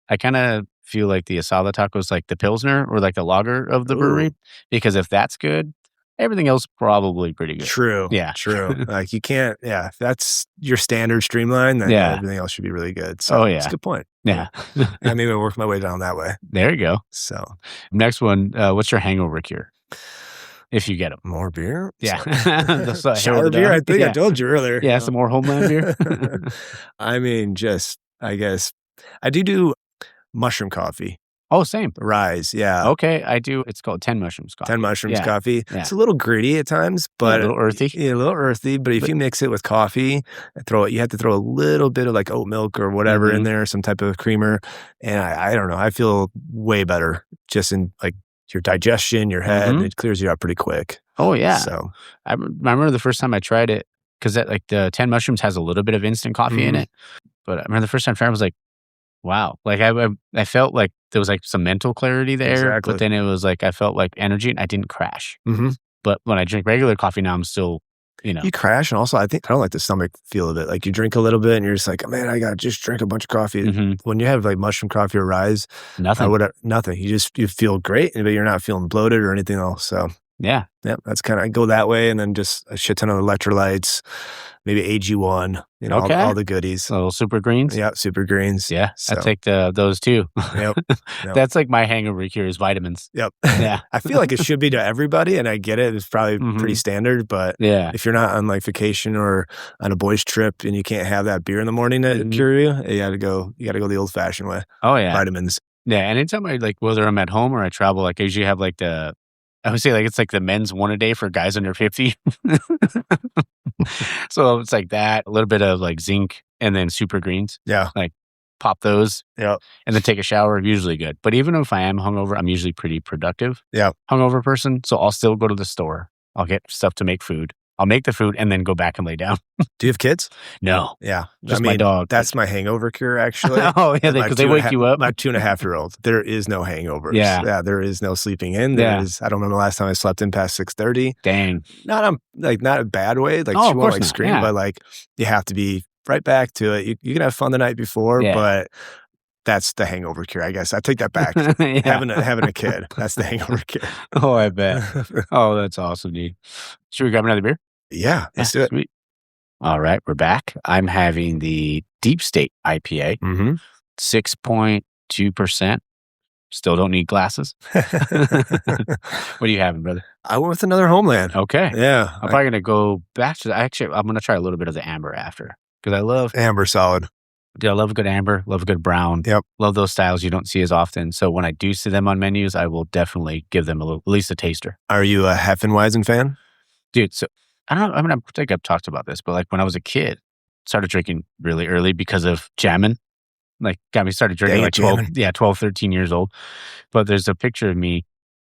I kind of feel like the asada taco is like the Pilsner or like the lager of the brewery, because if that's good, everything else probably pretty good. True. Yeah. True. Like you can't, if that's your standard streamline, then everything else should be really good. So that's a good point. Yeah. Maybe I'll work my way down that way. There you go. So next one, what's your hangover cure? If you get them. More beer? Yeah. Shower beer? I think I told you earlier. Yeah, some more Homeland beer. I mean, I guess, I do mushroom coffee. Oh, same. Rise, yeah. Okay, I do. It's called 10 Mushrooms Coffee. 10 Mushrooms Coffee. Yeah. It's a little gritty at times, but a little earthy. Yeah, a little earthy. But if you mix it with coffee, you have to throw a little bit of like oat milk or whatever in there, some type of creamer. And I don't know. I feel way better just in like your digestion, your head. It clears you out pretty quick. Oh yeah. So I remember the first time I tried it, because like the 10 Mushrooms has a little bit of instant coffee in it. But I remember the first time I tried it, I was like, wow. Like I felt like there was like some mental clarity there. Exactly. But then it was like I felt like energy and I didn't crash. But when I drink regular coffee now, I'm still, You crash, and also I don't like the stomach feel of it. Like you drink a little bit and you're just like, oh, man, I got to just drink a bunch of coffee. When you have like mushroom coffee or Rise, nothing. You feel great, but you're not feeling bloated or anything else. So yeah, that's kind of, I go that way, and then just a shit ton of electrolytes, maybe AG1, all the goodies. Little super greens. Yeah, super greens. Yeah, so. I take those too. Yep. That's like my hangover cure is vitamins. Yep. Yeah. I feel like it should be to everybody, and I get it. It's probably pretty standard, but if you're not on like vacation or on a boys trip and you can't have that beer in the morning to cure you, you got to go the old fashioned way. Oh yeah, vitamins. Yeah, anytime I whether I'm at home or I travel, like I usually have like I would say like it's like the men's one a day for guys under 50. So it's like that, a little bit of like zinc and then super greens. Yeah. Like pop those. Yeah. And then take a shower, usually good. But even if I am hungover, I'm usually pretty productive. Yeah. Hungover person. So I'll still go to the store. I'll get stuff to make food. I'll make the food and then go back and lay down. Do you have kids? No. Yeah. Just my dog. That's my hangover cure, actually. Oh, yeah. Because they wake you up. My 2.5-year-old. There is no hangovers. Yeah. There is no sleeping in. I don't remember the last time I slept in past 6:30. Dang. Not a bad way. Like, she won't like scream, but like, you have to be right back to it. You can have fun the night before, but that's the hangover cure, I guess. I take that back. Having a kid. That's the hangover cure. Oh, I bet. Oh, that's awesome, dude. Should we grab another beer? Yeah, let's do it. Sweet. All right, we're back. I'm having the Deep State IPA, 6.2%. Still don't need glasses. What are you having, brother? I went with another Homeland. Okay. Yeah. I'm probably going to go back to I'm going to try a little bit of the amber after, because I love amber. Solid. Dude, I love a good amber, love a good brown. Yep. Love those styles you don't see as often. So when I do see them on menus, I will definitely give them at least a taster. Are you a Hefeweizen fan? Dude, so I don't know. I mean, I think I've talked about this, but like when I was a kid, started drinking really early because of jamming. Like got me started drinking like 12, 13 years old. But there's a picture of me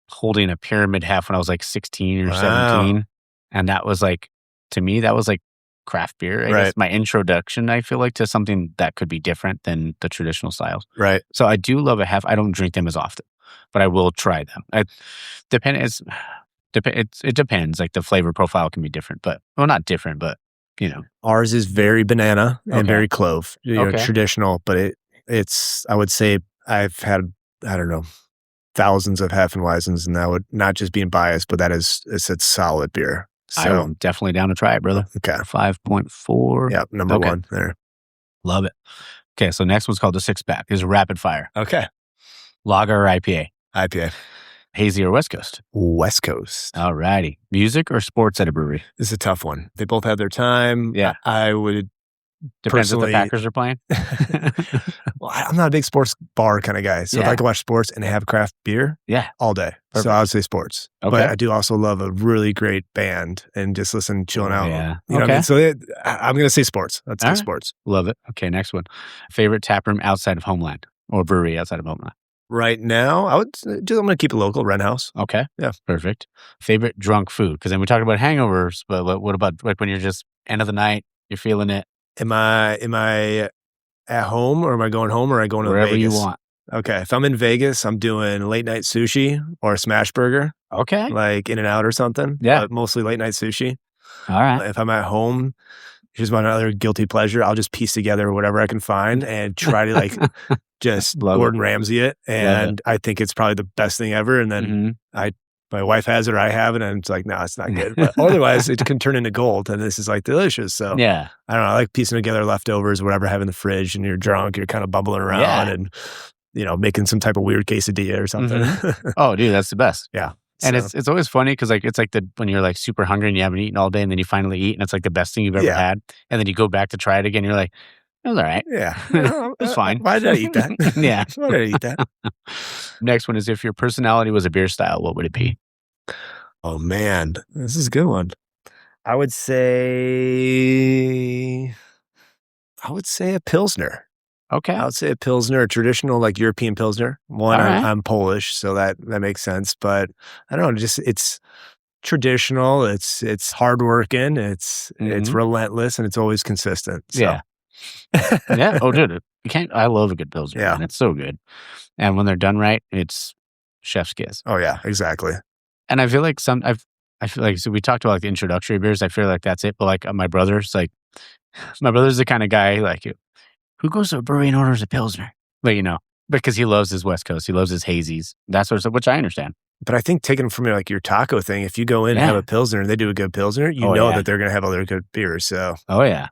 holding a pyramid half when I was like 16 or 17. And that was like, to me, that was like craft beer. I guess my introduction, I feel like, to something that could be different than the traditional styles. Right. So I do love a half. I don't drink them as often, but I will try them. It depends. Like the flavor profile can be different, but not different, but ours is very banana and very clove. Traditional, but it's. I would say I've had, I don't know, thousands of Hefeweizens, and that would not just being biased, but it's a solid beer. So I'm definitely down to try it, brother. Okay, 5.4. Yep, number one there. Love it. Okay, so next one's called the 6-pack. It's a rapid fire. Okay, lager or IPA? IPA. Hazy or West Coast? West Coast. All righty. Music or sports at a brewery? This is a tough one. They both have their time. Yeah. I would Depends if the Packers are playing. Well, I'm not a big sports bar kind of guy. So if I can watch sports and have craft beer, all day. Perfect. So I would say sports. Okay. But I do also love a really great band and just chilling out. Yeah. You know what I mean? So I'm going to say sports. Let's say sports. Love it. Okay, next one. Favorite taproom outside of Homeland or brewery outside of Homeland? Right now, I'm going to keep it local, Wren House. Okay. Yeah. Perfect. Favorite drunk food? Because then we talked about hangovers, but what about like when you're just end of the night, you're feeling it? Am I at home, or am I going home, or am I going to wherever Vegas? You want? Okay. If I'm in Vegas, I'm doing late night sushi or a smash burger, Okay. like In-N-Out or something. Yeah. But mostly late night sushi. All right. If I'm at home, here's my another guilty pleasure. I'll just piece together whatever I can find and try to like just Gordon Ramsay it. And I think it's probably the best thing ever. And then my wife has it or I have it, and it's like, no, it's not good. But otherwise, it can turn into gold, and this is like delicious. So yeah, I don't know. I like piecing together leftovers, whatever I have in the fridge, and you're drunk, you're kind of bubbling around and, making some type of weird quesadilla or something. Oh, dude, that's the best. Yeah. And it's always funny because like it's like when you're like super hungry and you haven't eaten all day and then you finally eat and it's like the best thing you've ever had. And then you go back to try it again. You're like, it was all right. Yeah. It's fine. Why did I eat that? Yeah. Why did I eat that? Next one is, if your personality was a beer style, what would it be? Oh, man. This is a good one. I would say a Pilsner. Okay. I would say a Pilsner, a traditional like European Pilsner. One, I'm Polish, so that makes sense. But I don't know, just it's traditional. It's hardworking. It's relentless, and it's always consistent. So. Yeah. Yeah. Oh, dude, I love a good Pilsner. Yeah, man. It's so good. And when they're done right, it's chef's kiss. Oh yeah, exactly. And I feel like so we talked about like the introductory beers. I feel like that's it. But like my brother's the kind of guy like who goes to a brewery and orders a Pilsner, but because he loves his West Coast, he loves his hazies, that sort of stuff, which I understand. But I think taking from like your taco thing, if you go in and have a Pilsner and they do a good Pilsner, that they're going to have other good beers. So, and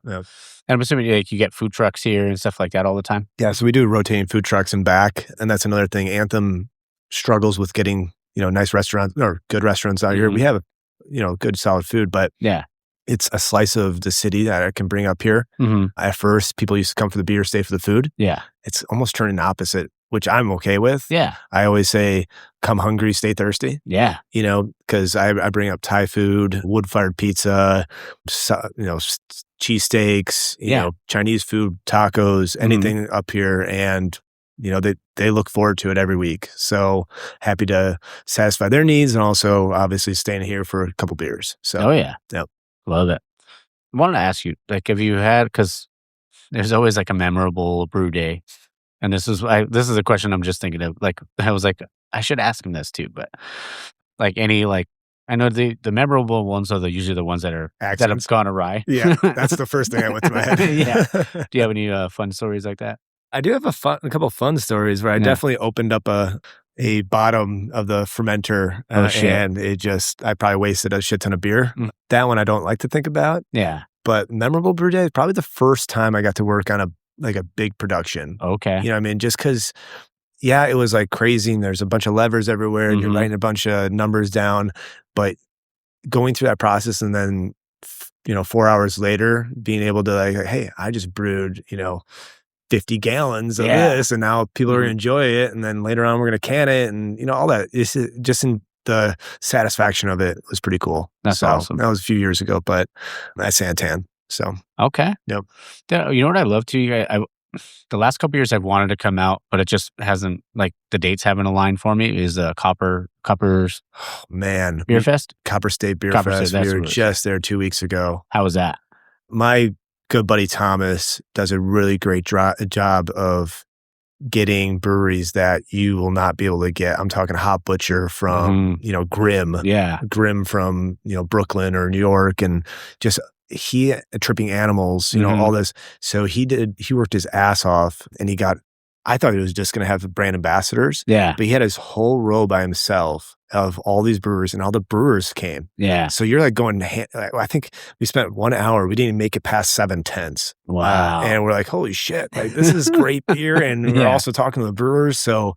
I'm assuming like you get food trucks here and stuff like that all the time. Yeah, so we do rotating food trucks and back, and that's another thing. Anthem struggles with getting nice restaurants or good restaurants out here. We have good solid food, but it's a slice of the city that I can bring up here. At first, people used to come for the beer, stay for the food. Yeah, it's almost turning opposite, which I'm okay with. Yeah, I always say, come hungry, stay thirsty. Yeah, because I bring up Thai food, wood-fired pizza, cheesesteaks, Chinese food, tacos, anything up here, and they look forward to it every week. So happy to satisfy their needs, and also obviously staying here for a couple beers. So love it. I wanted to ask you, like, have you had, because there's always like a memorable brew day, and this is a question I'm just thinking of. Like, I was like, I should ask him this too, but like any like. I know the memorable ones are usually the ones that have gone awry. Yeah, that's the first thing that went to my head. Yeah. Do you have any fun stories like that? I do have a couple of fun stories where I definitely opened up a bottom of the fermenter and I probably wasted a shit ton of beer. That one I don't like to think about. Yeah. But memorable brew day is probably the first time I got to work on a big production. Okay. You know what I mean? Just because, it was like crazy and there's a bunch of levers everywhere and you're writing a bunch of numbers down, but going through that process and then, 4 hours later being able to like, hey, I just brewed, 50 gallons of this, and now people are going to enjoy it. And then later on, we're going to can it, and all that. It's just in the satisfaction of it was pretty cool. That's awesome. That was a few years ago, but at Santan. So okay, yep. You know what I love too? The last couple of years I've wanted to come out, but it just hasn't, like, the dates haven't aligned for me. Is Copper's Beer Fest? Copperstate Beer Fest. We were just there 2 weeks ago. How was that? My good buddy Thomas does a really great job of getting breweries that you will not be able to get. I'm talking Hop Butcher from, Grimm. Yeah. Grimm from, Brooklyn or New York, and just Tripping Animals, all this. So he worked his ass off, and I thought he was just going to have the brand ambassadors. Yeah. But he had his whole row by himself of all these brewers, and all the brewers came. Yeah. So you're like going, I think we spent 1 hour. We didn't even make it past 7/10. Wow. And we're like, holy shit, like this is great beer. And we're also talking to the brewers. So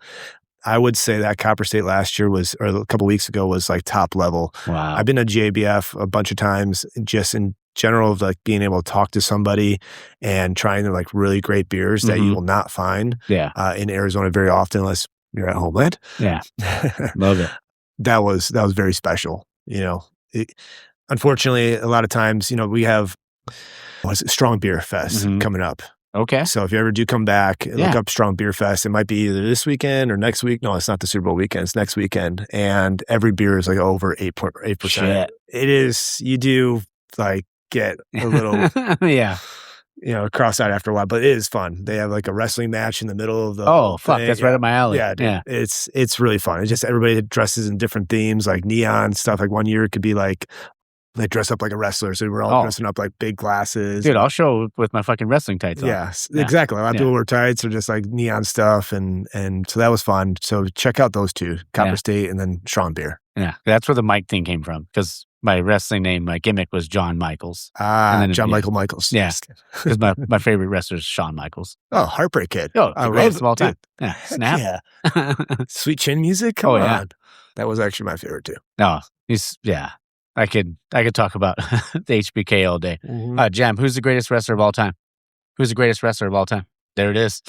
I would say that Copperstate last year or a couple weeks ago was like top level. Wow. I've been to JBF a bunch of times, just in general of like being able to talk to somebody and trying to like really great beers that you will not find in Arizona very often unless you're at Homeland. Yeah. Love it. That was very special. Unfortunately, a lot of times, we have Strong Beer Fest coming up. Okay. So if you ever do come back, look up Strong Beer Fest. It might be either this weekend or next week. No, it's not the Super Bowl weekend. It's next weekend. And every beer is like over 8%. Shit. It is, you do like get a little cross-eyed after a while, but it is fun. They have like a wrestling match in the middle of the Oh, fuck. thing. That's right up my alley. Yeah, dude. Yeah. It's really fun. It's just everybody dresses in different themes, like neon stuff. Like one year it could be like they dress up like a wrestler. So we're all dressing up like big glasses. Dude, I'll show with my fucking wrestling tights on. Yeah, exactly. A lot of people wear tights or just like neon stuff. And so that was fun. So check out those two, Copperstate and then Sean Beer. Yeah. That's where the Mike thing came from. Because my wrestling name, my gimmick was John Michaels. John Michael Michaels. Yeah. Because my favorite wrestler is Shawn Michaels. Oh, Heartbreak Kid. Oh, the greatest of all time. Dude. Yeah. Snap. Yeah. Sweet Chin Music. Come on. That was actually my favorite too. No, I could talk about the HBK all day. Mm-hmm. Jam, who's the greatest wrestler of all time? Who's the greatest wrestler of all time? There it is.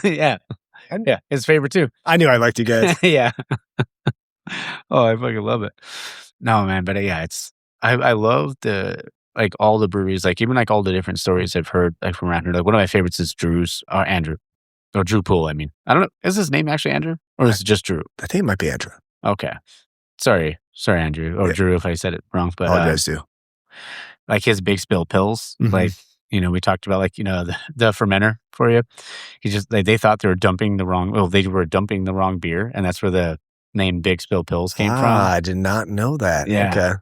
Yeah. Yeah. His favorite too. I knew I liked you guys. Yeah. Oh, I fucking love it. No, man, but yeah, I love all the breweries, like even like all the different stories I've heard like from around here. Like one of my favorites is Andrew. Or Drew Poole, I mean. I don't know. Is his name actually Andrew? Or is it just Drew? I think it might be Andrew. Okay. Sorry, Andrew. Or Drew if I said it wrong. But apologize too. Like his Big Spill Pills, like, we talked about like, the fermenter for you. He just, they thought they were dumping the wrong beer. And that's where the name Big Spill Pills came from. I did not know that. Yeah. Okay.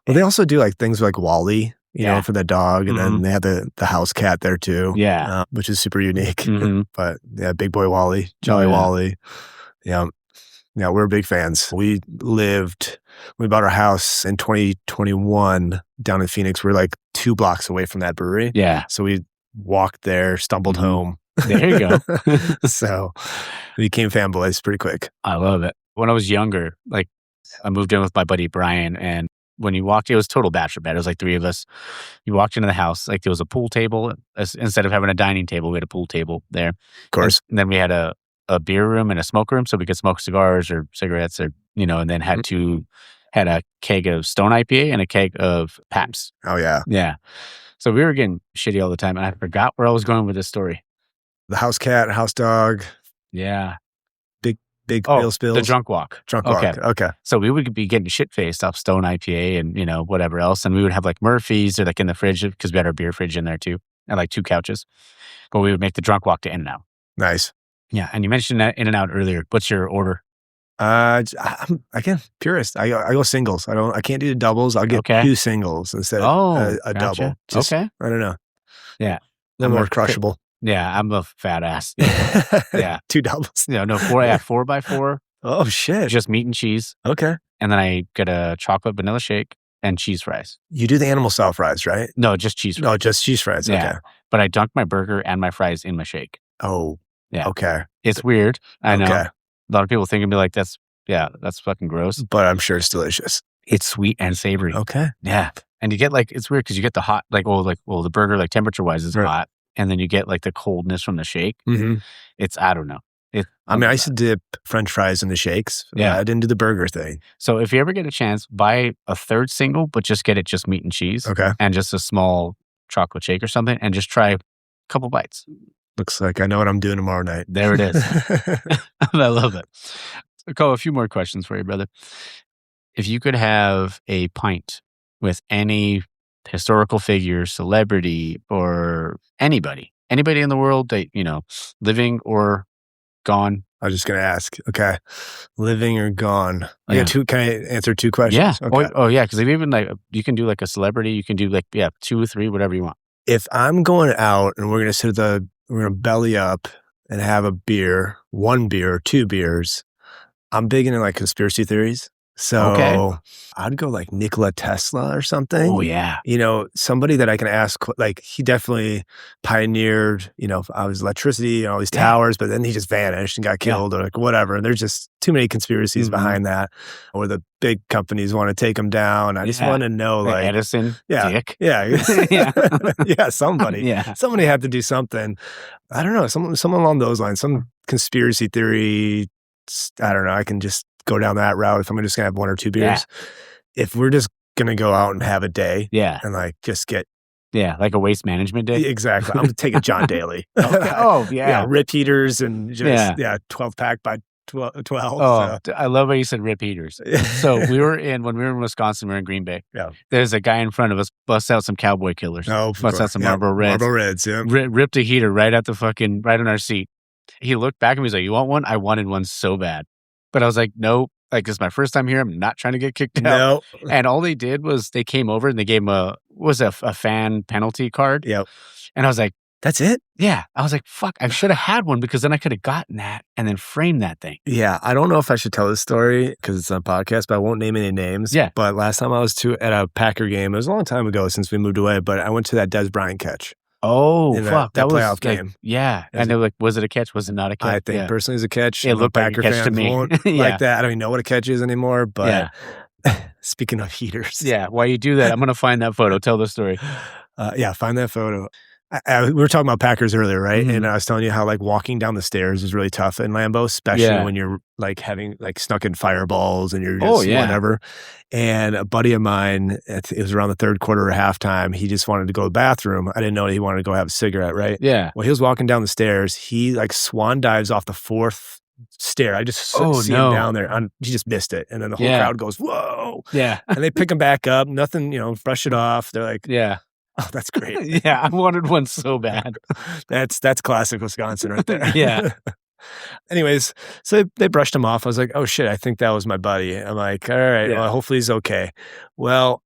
Well, they also do like things like Wally, for the dog. And then they have the house cat there too. Yeah. Which is super unique. Mm-hmm. But yeah, Big Boy Wally, Jolly Wally. Yeah. Yeah, we're big fans. We bought our house in 2021 down in Phoenix. We're like 2 blocks away from that brewery. Yeah. So we walked there, stumbled home. There you go. So we became fanboys pretty quick. I love it. When I was younger, like I moved in with my buddy Brian, and when you walked, it was total bachelor bed. It was like 3 of us. You walked into the house, like there was a pool table. Instead of having a dining table, we had a pool table there. Of course. And then we had a beer room and a smoke room, so we could smoke cigars or cigarettes, or and then had a keg of Stone IPA and a keg of Pabst. Oh yeah, yeah. So we were getting shitty all the time, and I forgot where I was going with this story. The house cat, house dog. Yeah. Big meal spills. The drunk walk. Okay. So we would be getting shit faced off Stone IPA and whatever else, and we would have like Murphy's or like in the fridge because we had our beer fridge in there too, and like 2 couches. But we would make the drunk walk to In-N-Out. Nice. Yeah, and you mentioned that In-N-Out earlier. What's your order? I'm again purist. I go singles. I can't do the doubles. I'll get 2 singles instead of a double. Just, I don't know. Yeah, a little more crushable. Yeah, I'm a fat ass. Yeah, 2 doubles. No 4x4. Oh shit! Just meat and cheese. Okay. And then I get a chocolate vanilla shake and cheese fries. You do the animal style fries, right? No, just cheese fries. No, just cheese fries. Yeah. Okay. But I dunk my burger and my fries in my shake. Oh. Yeah. Okay. It's weird. I know. Okay. A lot of people think it'd be like, that's fucking gross. But I'm sure it's delicious. It's sweet and savory. Okay. Yeah. And you get like, it's weird because you get the hot, the burger, like temperature wise is hot. And then you get like the coldness from the shake. Mm-hmm. It's, I don't know. I used to dip French fries in the shakes. Yeah. I didn't do the burger thing. So if you ever get a chance, buy a 3rd single, but just get it just meat and cheese. Okay. And just a small chocolate shake or something, and just try a couple bites. Looks like I know what I'm doing tomorrow night. There it is. I love it. A few more questions for you, brother. If you could have a pint with any historical figure, celebrity, or anybody in the world that, living or gone. I was just going to ask. Okay. Living or gone. I got 2. Can I answer 2 questions? Yeah. Okay. Oh yeah. Because even like, you can do like a celebrity, you can do like, 2 or 3, whatever you want. If I'm going out and we're going to we're going to belly up and have a beer, 1 beer, 2 beers, I'm big into like conspiracy theories. So I'd go like Nikola Tesla or something. Oh yeah. Somebody that I can ask, like he definitely pioneered, I was electricity and all these towers, but then he just vanished and got killed or like whatever. And there's just too many conspiracies behind that, or the big companies want to take them down. I just want to know like Edison, Dick. Yeah. Yeah. Somebody. Yeah. Somebody had to do something. I don't know. Someone along those lines, some conspiracy theory. I don't know. I can just go down that route if I'm just gonna have 1 or 2 beers. Yeah. If we're just gonna go out and have a day, and like just get like a waste management day. Exactly. I'm gonna take a John Daly. Okay. Oh yeah. Rip heaters and just 12-pack by 12. Oh, I love how you said rip heaters. So when we were in Wisconsin, we were in Green Bay. Yeah. There's a guy in front of us, busts out some Cowboy Killers. Busts out some Marlboro Reds. Marlboro Reds, yeah. Ripped a heater right on our seat. He looked back and he was like, "You want one?" I wanted one so bad. But I was like, "No, like, this is my first time here. I'm not trying to get kicked out." No. And all they did was they came over and they gave him a fan penalty card. Yep. And I was like, that's it? Yeah. I was like, fuck, I should have had one because then I could have gotten that and then framed that thing. Yeah. I don't know if I should tell this story because it's on a podcast, but I won't name any names. Yeah. But last time I was at a Packer game, it was a long time ago since we moved away, but I went to that Des Bryant catch. Oh, fuck. That was playoff game. Yeah. And they were like, was it a catch? Was it not a catch? I think personally it was a catch. It looked like a catch to me. Like that. I don't even know what a catch is anymore, but speaking of heaters. Yeah. While you do that, I'm going to find that photo. Tell the story. Find that photo. We were talking about Packers earlier, right? Mm-hmm. And I was telling you how like walking down the stairs is really tough in Lambeau, especially when you're like having like snuck in fireballs and you're just whatever. And a buddy of mine, it was around the third quarter or halftime, he just wanted to go to the bathroom. I didn't know he wanted to go have a cigarette, right? Yeah. Well, he was walking down the stairs. He like swan dives off the fourth stair. I just see him down there. He just missed it. And then the whole crowd goes, whoa. Yeah. And they pick him back up. Nothing, brush it off. They're like, oh, that's great. Yeah, I wanted one so bad. That's classic Wisconsin right there. Yeah. Anyways, so they brushed him off. I was like, oh shit, I think that was my buddy. I'm like, all right, well, hopefully he's okay. Well,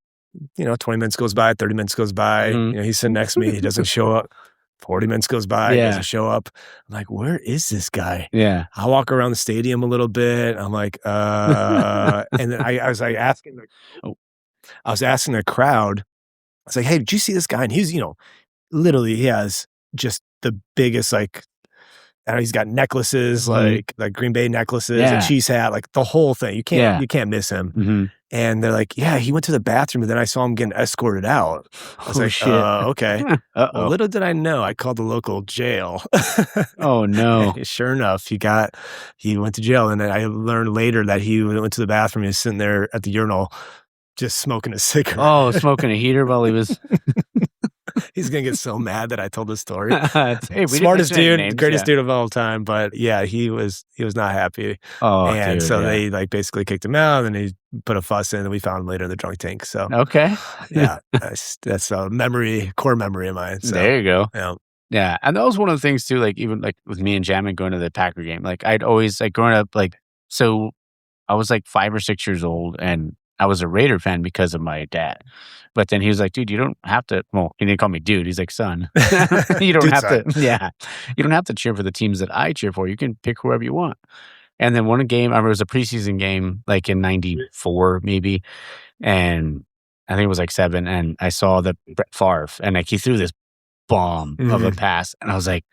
20 minutes goes by, 30 minutes goes by. Mm-hmm. He's sitting next to me. He doesn't show up. 40 minutes goes by. He doesn't show up. I'm like, where is this guy? Yeah. I walk around the stadium a little bit. I'm like, and then I was like asking the crowd. I was like, hey, did you see this guy? And he's, literally he has just the biggest, like, I don't know, he's got necklaces, like Green Bay necklaces, a cheese hat, like the whole thing. You can't miss him. Mm-hmm. And they're like, yeah, he went to the bathroom and then I saw him getting escorted out. I was like, shit. Okay. Well, little did I know, I called the local jail. Oh no. Sure enough, he went to jail. And then I learned later that he went to the bathroom. He was sitting there at the urinal just smoking a cigarette. Oh, smoking a heater while he was... He's going to get so mad that I told this story. Hey, smartest dude, greatest dude of all time. But yeah, he was not happy. Oh, and so they like basically kicked him out and he put a fuss in and we found him later in the drunk tank. So okay. Yeah, that's a core memory of mine. So, there you go. Yeah. Yeah. And that was one of the things too, like even like with me and Jamin going to the Packer game, like I'd always like growing up, like, so I was like 5 or 6 years old and I was a Raider fan because of my dad. But then he was like, dude, you don't have to, well, he didn't call me dude. He's like, son. You don't have to, you don't have to cheer for the teams that I cheer for. You can pick whoever you want. And then one game, I remember it was a preseason game, like in 94 maybe. And I think it was like 7. And I saw the Brett Favre and like he threw this bomb of a pass. And I was like,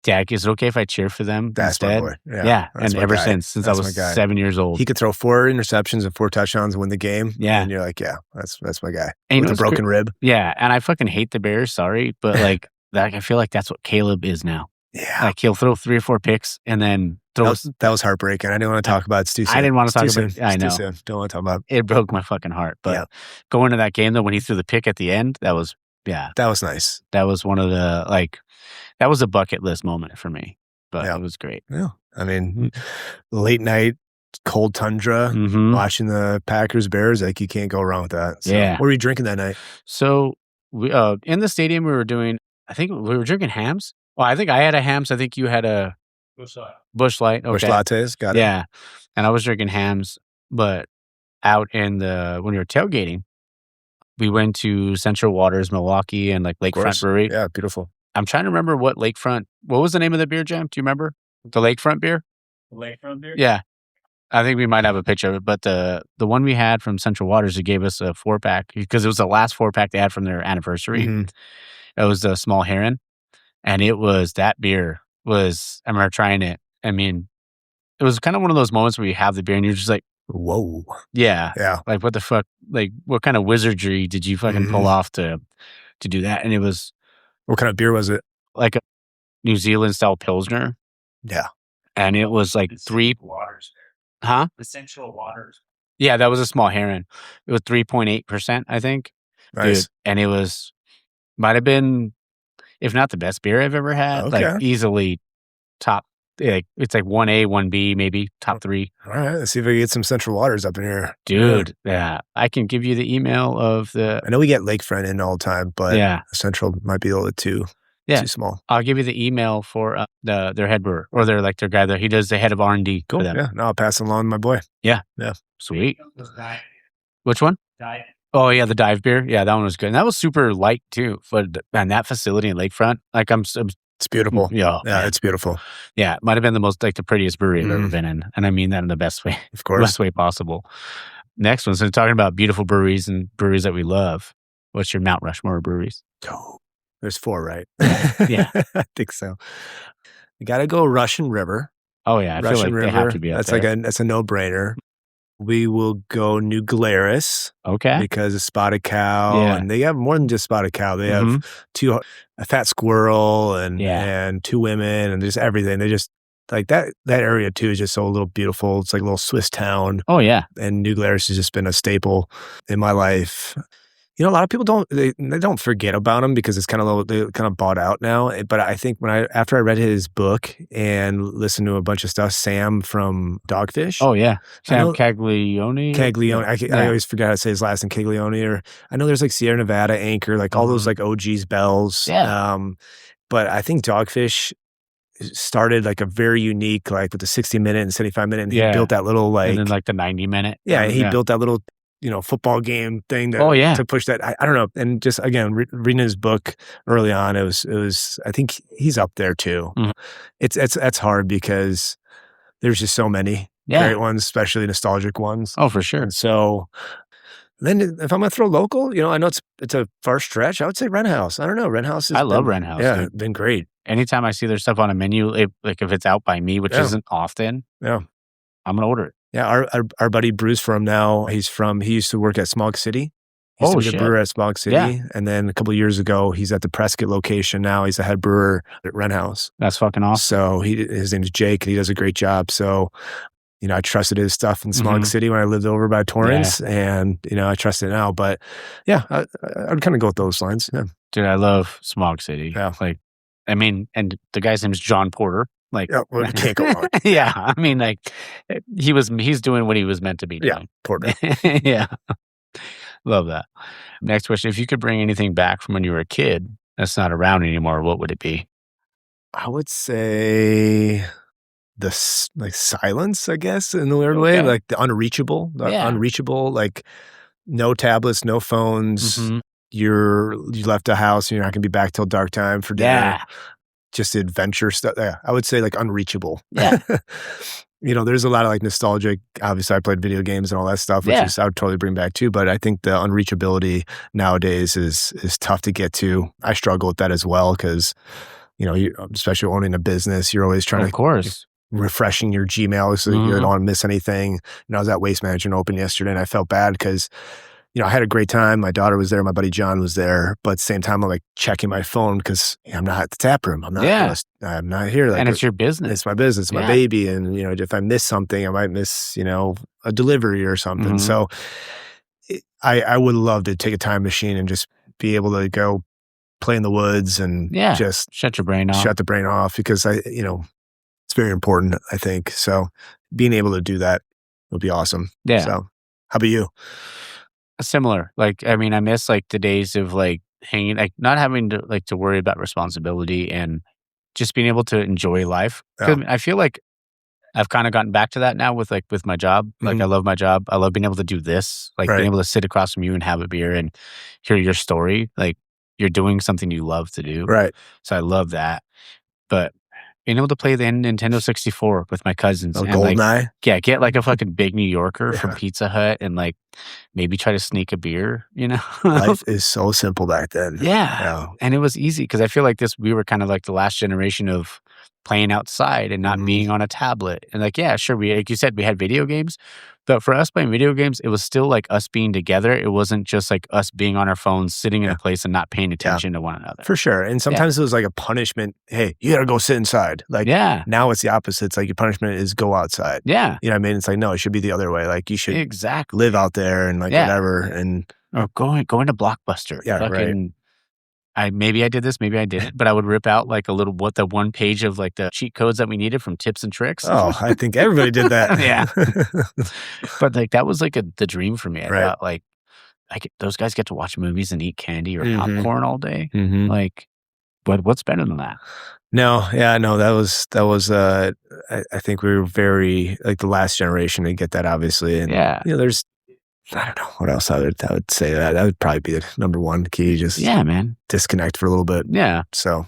Dad, is it okay if I cheer for them instead? My boy. Yeah. And ever since I was 7 years old. He could throw 4 interceptions and 4 touchdowns and win the game. Yeah. And you're like, yeah, that's my guy. And with a broken rib. Yeah. And I fucking hate the Bears, sorry. But like, I feel like that's what Caleb is now. Yeah. Like he'll throw 3 or 4 picks and then throw. That was heartbreaking. I didn't want to talk about it. It's too soon. I didn't want to talk about it. I know. Too soon. Don't want to talk about it. It broke my fucking heart. But going to that game though, when he threw the pick at the end, that was that was nice. That was one of the that was a bucket list moment for me. But it was great. Yeah. I mean, late night, cold tundra, watching the Packers Bears, like you can't go wrong with that. So, what were you drinking that night? So we in the stadium we were doing, I think we were drinking hams. Well, I think I had a hams. I think you had a Busch Light. Okay. Busch lattes, got it. Yeah. And I was drinking hams, but out when we were tailgating, we went to Central Waters, Milwaukee, and like Lakefront Brewery. Yeah, beautiful. I'm trying to remember what was the name of the beer, Jam? Do you remember? The Lakefront beer? The Lakefront beer? Yeah. I think we might have a picture of it, but the one we had from Central Waters, it gave us a 4-pack because it was the last 4-pack they had from their anniversary. It was a Small Heron, and that beer was, I remember trying it. I mean, it was kind of one of those moments where you have the beer and you're just like, whoa. Yeah. Yeah. Like, what the fuck? Like, what kind of wizardry did you fucking pull off to do that? And it was... What kind of beer was it? Like a New Zealand style Pilsner. Yeah. And it was like 3 waters. Huh? Essential waters. Yeah, that was a Small Heron. It was 3.8%, I think. Nice. Dude, and it might have been, if not the best beer I've ever had, like easily top it's like 1A, 1B, maybe top 3. All right, let's see if we can get some Central Waters up in here. Dude, yeah. I can give you the email of the... I know we get Lakefront in all the time, but Central might be a little too small. I'll give you the email for their head brewer, or their guy that he does the head of R&D. Cool, for them. yeah. No, I'll pass it along to my boy. Yeah. Sweet. Which one? Dive. Oh, yeah, the dive beer. Yeah, that one was good. And that was super light, too. But man, that facility in Lakefront, like it's beautiful. Yeah, it's beautiful. Yeah, it might have been the most, like, the prettiest brewery I've ever been in. And I mean that in the best way. Of course. Best way possible. Next one, so talking about beautiful breweries and breweries that we love. What's your Mount Rushmore breweries? Oh, there's 4, right? Yeah. I think so. You got to go Russian River. Oh, yeah. I feel like they have to be up there. That's a no-brainer. We will go New Glarus. Okay. Because of Spotted Cow. Yeah. And they have more than just Spotted Cow. They have a fat squirrel and 2 women and just everything. They just, like, that area too is just so a little beautiful. It's like a little Swiss town. Oh, yeah. And New Glarus has just been a staple in my life. You know, a lot of people don't forget about him because it's they're kind of bought out now. But I think after I read his book and listened to a bunch of stuff, Sam from Dogfish. Oh yeah, Sam Caglione. I always forget how to say his last name, Caglione. Or I know there's like Sierra Nevada, Anchor, like all those like OGs, Bells. Yeah. But I think Dogfish started like a very unique, like with the 60-minute and 75-minute. And he built that little like, and then like the 90-minute. Yeah, he built that little, football game thing to push that. I don't know. And just again, reading his book early on, it was, I think he's up there too. Mm-hmm. It's hard because there's just so many great ones, especially nostalgic ones. Oh, for sure. And so then if I'm going to throw local, I know it's a far stretch. I would say Wren House. I don't know. Wren House. I love Wren House. Yeah. Been great. Anytime I see their stuff on a menu, like if it's out by me, which isn't often, I'm going to order it. Yeah, our buddy brews for him now. He used to work at Smog City. He used to be a brewer at Smog City. Yeah. And then a couple of years ago, he's at the Prescott location now. He's a head brewer at Wren House. That's fucking awesome. So his name is Jake, and he does a great job. So, I trusted his stuff in Smog City when I lived over by Torrance, and, I trust it now. But yeah, I'd kind of go with those lines. Yeah. Dude, I love Smog City. Yeah. Like, I mean, and the guy's name is John Porter. Like, well, can't go wrong. Yeah, I mean, like, he's doing what he was meant to be doing. Yeah, Porter. Yeah, love that. Next question: if you could bring anything back from when you were a kid that's not around anymore, what would it be? I would say the silence, I guess, in a weird way, like the unreachable, like no tablets, no phones. Mm-hmm. You left the house and you're not going to be back till dark time for dinner. Yeah. Just adventure stuff. Yeah, I would say like unreachable. Yeah. There's a lot of like nostalgic. Obviously, I played video games and all that stuff, which I would totally bring back too. But I think the unreachability nowadays is tough to get to. I struggle with that as well because, especially owning a business, you're always trying refreshing your Gmail so you don't want to miss anything. I was at Waste Management Open yesterday and I felt bad because I had a great time. My daughter was there. My buddy John was there. But at the same time, I'm like checking my phone because I'm not at the tap room. I'm not here. Like, and it's your business. It's my business. It's my baby. And, if I miss something, I might miss, a delivery or something. So I would love to take a time machine and just be able to go play in the woods and just shut your brain off. Shut the brain off because it's very important, I think. So being able to do that would be awesome. Yeah. So how about you? Similar. Like, I mean, I miss like the days of like hanging, like not having to like to worry about responsibility and just being able to enjoy life. Yeah. I feel like I've kind of gotten back to that now with my job. Like I love my job. I love being able to do this, like being able to sit across from you and have a beer and hear your story. Like you're doing something you love to do. Right. So I love that. But being able to play the Nintendo 64 with my cousins. And GoldenEye? Get like a fucking big New Yorker from Pizza Hut and like maybe try to sneak a beer, Life is so simple back then. Yeah. And it was easy because I feel like we were kind of like the last generation of playing outside and not being on a tablet. And like, yeah, sure. Like you said, we had video games. But for us playing video games, it was still like us being together. It wasn't just like us being on our phones, sitting in a place and not paying attention to one another. For sure. And sometimes it was like a punishment. Hey, you got to go sit inside. Like now it's the opposite. It's like your punishment is go outside. Yeah. You know what I mean? It's like, no, it should be the other way. Like you should live out there and like whatever. And or going to Blockbuster. Yeah, right. maybe I did this, maybe I didn't, but I would rip out like the one page of like the cheat codes that we needed from tips and tricks. Oh, I think everybody did that. Yeah. But like that was like the dream for me. I Right. thought like those guys get to watch movies and eat candy or Mhm. popcorn all day. Mhm. Like, what's better than that? No, yeah, no, that was I think we were very like the last generation to get that, obviously. And Yeah. there's I don't know what else I would say. That would probably be the number one key. Just Yeah, man. disconnect for a little bit. Yeah. So,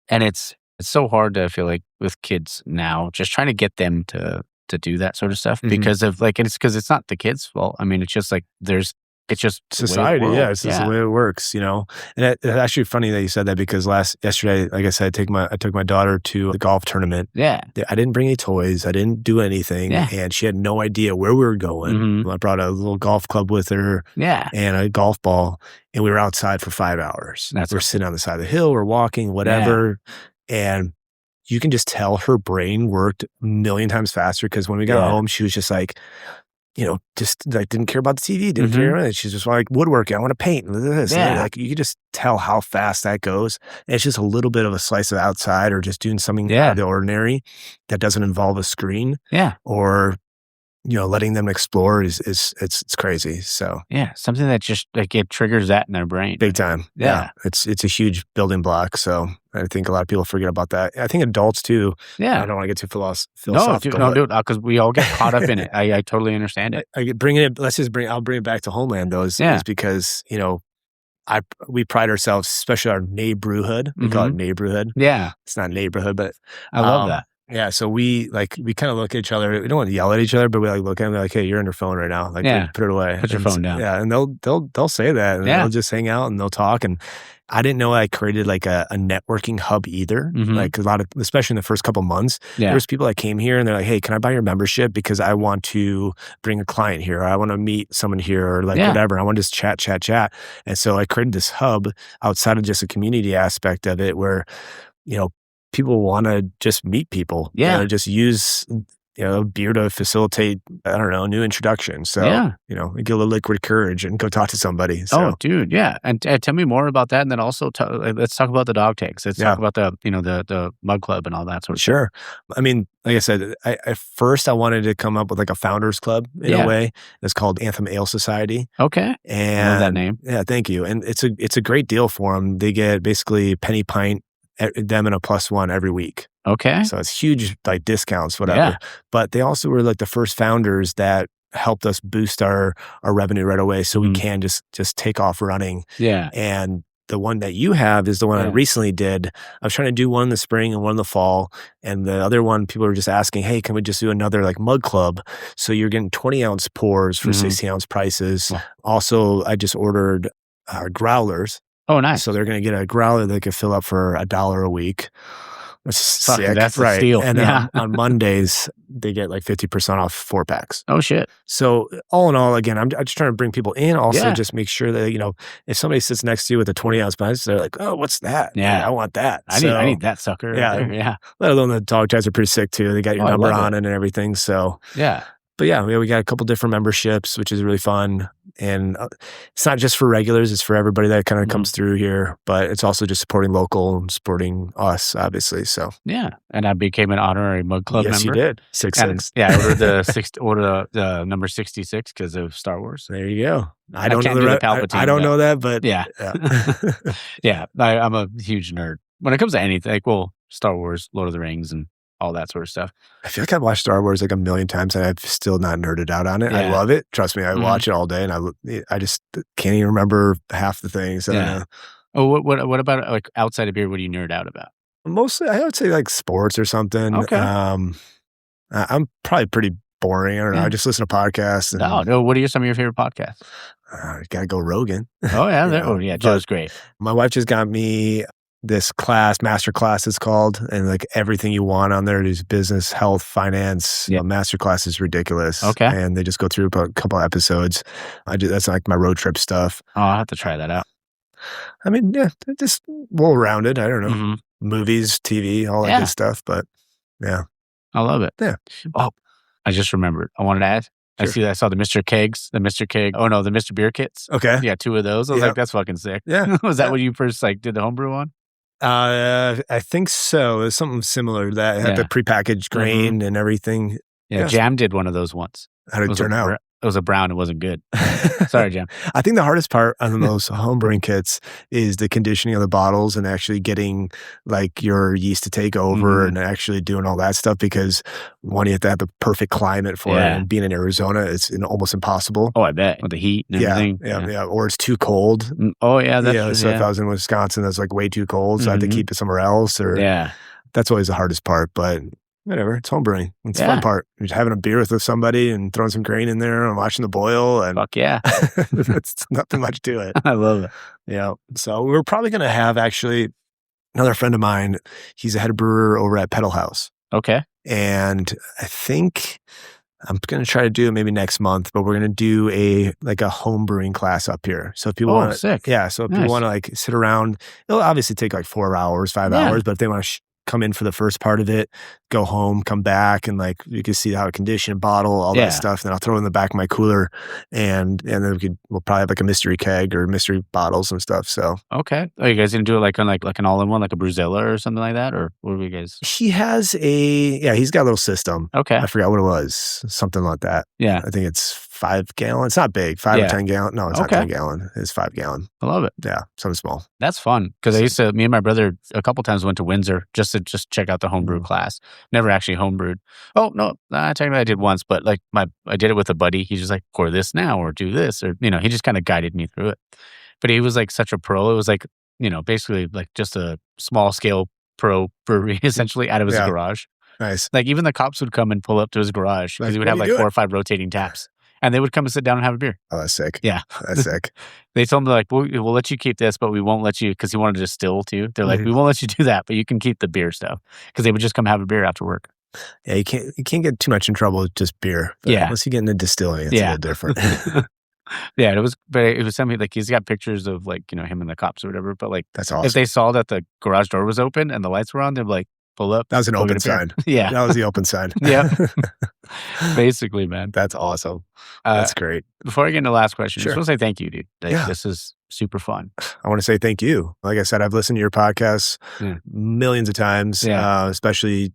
And it's so hard to feel like with kids now, just trying to get them to do that sort of stuff Mhm. because of like, and it's because it's not the kids' fault. I mean, it's just like it's just the way it society, yeah, works. it's just the way it works, And it's actually funny that you said that because yesterday, like I said, I took my daughter to the golf tournament. Yeah. I didn't bring any toys. I didn't do anything, Yeah. and she had no idea where we were going. Mhm. I brought a little golf club with her. Yeah. And a golf ball, and we were outside for 5 hours. We're sitting on the side of the hill, we're walking, whatever, and you can just tell her brain worked a million times faster because when we got home, she was just like, just like didn't care about the TV, didn't care about it. She's just like woodworking. I want to paint. And this. Yeah. And like you can just tell how fast that goes. And it's just a little bit of a slice of outside or just doing something out of the ordinary that doesn't involve a screen. Yeah. Or letting them explore it's crazy. So yeah, something that just like it triggers that in their brain. Big time. Yeah. It's a huge building block. So I think a lot of people forget about that. I think adults too. Yeah. I don't want to get too philosophical. No, dude, because we all get caught up in it. I totally understand it. I'll bring it back to Homeland though, is because, we pride ourselves, especially our neighborhood. We call it neighborhood. Yeah. It's not neighborhood, but I love that. Yeah, so we kind of look at each other. We don't want to yell at each other, but we like look at them like, "Hey, you're on your phone right now. Like, put it away. Put your phone down." Yeah, and they'll say that, and they'll just hang out and they'll talk. And I didn't know I created like a networking hub either. Like a lot of, especially in the first couple months, there was people that came here and they're like, "Hey, can I buy your membership because I want to bring a client here, or I want to meet someone here, or like whatever. I want to just chat." And so I created this hub outside of just a community aspect of it, where people want to just meet people. Just use beer to facilitate, I don't know, new introductions. So, get a little liquid courage and go talk to somebody. So. Oh, dude, yeah. And tell me more about that. And then also, let's talk about the dog tags. Let's talk about the mug club and all that sort of stuff. I mean, like I said, at first I wanted to come up with like a founders club in a way. It's called Anthem Ale Society. Okay. And I love that name. Yeah, thank you. And it's a great deal for them. They get basically penny pint, them and a +1 every week. Okay. So it's huge, like discounts, whatever. Yeah. But they also were like the first founders that helped us boost our revenue right away, so we can just take off running. Yeah. And the one that you have is the one I recently did. I was trying to do one in the spring and one in the fall, and the other one, people were just asking, "Hey, can we just do another like mug club?" So you're getting 20-ounce pours for 60-ounce prices. Wow. Also, I just ordered growlers. Oh, nice. So they're going to get a growler they could fill up for $1 a week. Which is sick. That's a steal. And then on Mondays, they get like 50% off 4-packs. Oh, shit. So all in all, again, I'm just trying to bring people in. Also, just make sure that, if somebody sits next to you with a 20-ounce bunch, they're like, "Oh, what's that? Yeah. I want that. I need that sucker. Yeah. Yeah. Let alone the dog tags are pretty sick too. They got your number on it and everything. So yeah. But yeah, we got a couple different memberships, which is really fun. And it's not just for regulars, it's for everybody that kind of comes through here. But it's also just supporting local and supporting us, obviously. So yeah. And I became an honorary mug club member. Yes, you did. 6'6". Yeah, I ordered the number 66 because of Star Wars. There you go. I don't know the Palpatine. I don't know that, but yeah. Yeah, I'm a huge nerd. When it comes to anything, like, Star Wars, Lord of the Rings, and all that sort of stuff. I feel like I've watched Star Wars like a million times and I've still not nerded out on it. Yeah. I love it. Trust me, I watch it all day and I just can't even remember half the things. Oh, what about like outside of beer? What do you nerd out about? Mostly, I would say like sports or something. Okay. I'm probably pretty boring. I don't know. I just listen to podcasts. And, no. What are some of your favorite podcasts? Gotta go Rogan. Oh yeah, Joe's great. My wife just got me this master class it's called, and like everything you want on there is business, health, finance. Master class is ridiculous. Okay. And they just go through a couple episodes. That's like my road trip stuff. Oh, I'll have to try that out. I mean, just well-rounded. I don't know. Movies, TV, all that good stuff. But yeah. I love it. Yeah. Oh, I just remembered. I wanted to ask, I saw the Mr. Kegs, the Mr. Keg. Oh no, the Mr. Beer kits. Okay. Yeah, 2 of those. I was like, that's fucking sick. Yeah. Was that what you first like did the homebrew on? I think so. It was something similar to that. It had the prepackaged grain and everything. Yeah, Jam did one of those once. How did it turn out? It was a brown. It wasn't good. Sorry, Jam. I think the hardest part on those homebrewing kits is the conditioning of the bottles and actually getting like your yeast to take over and actually doing all that stuff, because one, you have to have the perfect climate for it. And being in Arizona, it's almost impossible. Oh, I bet. With the heat and everything. Yeah. Or it's too cold. Oh, yeah. That's true, so if I was in Wisconsin, that's like way too cold. So I had to keep it somewhere else. Or that's always the hardest part. But whatever, it's homebrewing. It's the fun part. You're having a beer with somebody and throwing some grain in there and watching the boil. And fuck yeah. It's nothing much to it. I love it. Yeah. So we're probably going to have actually another friend of mine. He's a head brewer over at Pedal House. Okay. And I think I'm going to try to do it maybe next month, but we're going to do a home brewing class up here. So if people want to, sick. Yeah. So if people want to like sit around, it'll obviously take like 4 hours, 5 hours, but if they want to come in for the first part of it, go home, come back, and like you can see how to condition, bottle, all that stuff. And then I'll throw it in the back of my cooler, and then we'll probably have like a mystery keg or mystery bottles and stuff. So okay, are you guys gonna do it like an all-in-one, like a Brewzilla or something like that, or what are you guys? He has he's got a little system. Okay, I forgot what it was, something like that. Yeah, I think it's 5 gallon. It's not big, 5 or 10 gallon. No, it's not 10 gallon. It's 5 gallon. I love it. Yeah, something small. That's fun, because me and my brother a couple times went to Windsor just to check out the homebrew class. Never actually homebrewed. Oh no, technically I did once, but like I did it with a buddy. He's just like, pour this now or do this, or he just kind of guided me through it. But he was like such a pro. It was like basically like just a small scale pro brewery essentially out of his garage. Nice. Like even the cops would come and pull up to his garage because he would have like 4 or 5 rotating taps. And they would come and sit down and have a beer. Oh, that's sick. Yeah. That's sick. They told him, like, we'll let you keep this, but we won't let you, because he wanted to distill too. They're like, we won't let you do that, but you can keep the beer stuff. Because they would just come have a beer after work. Yeah, you can't get too much in trouble with just beer. Once you get into distilling, it's a little different. Yeah, it was something like he's got pictures of like, him and the cops or whatever. But like, that's awesome. If they saw that the garage door was open and the lights were on, they'd be like, pull up. That was an open sign. Yeah. That was the open sign. Yeah. Basically, man. That's awesome. That's great. Before I get into the last question, I just want to say thank you, dude. This is super fun. I want to say thank you. Like I said, I've listened to your podcast millions of times, especially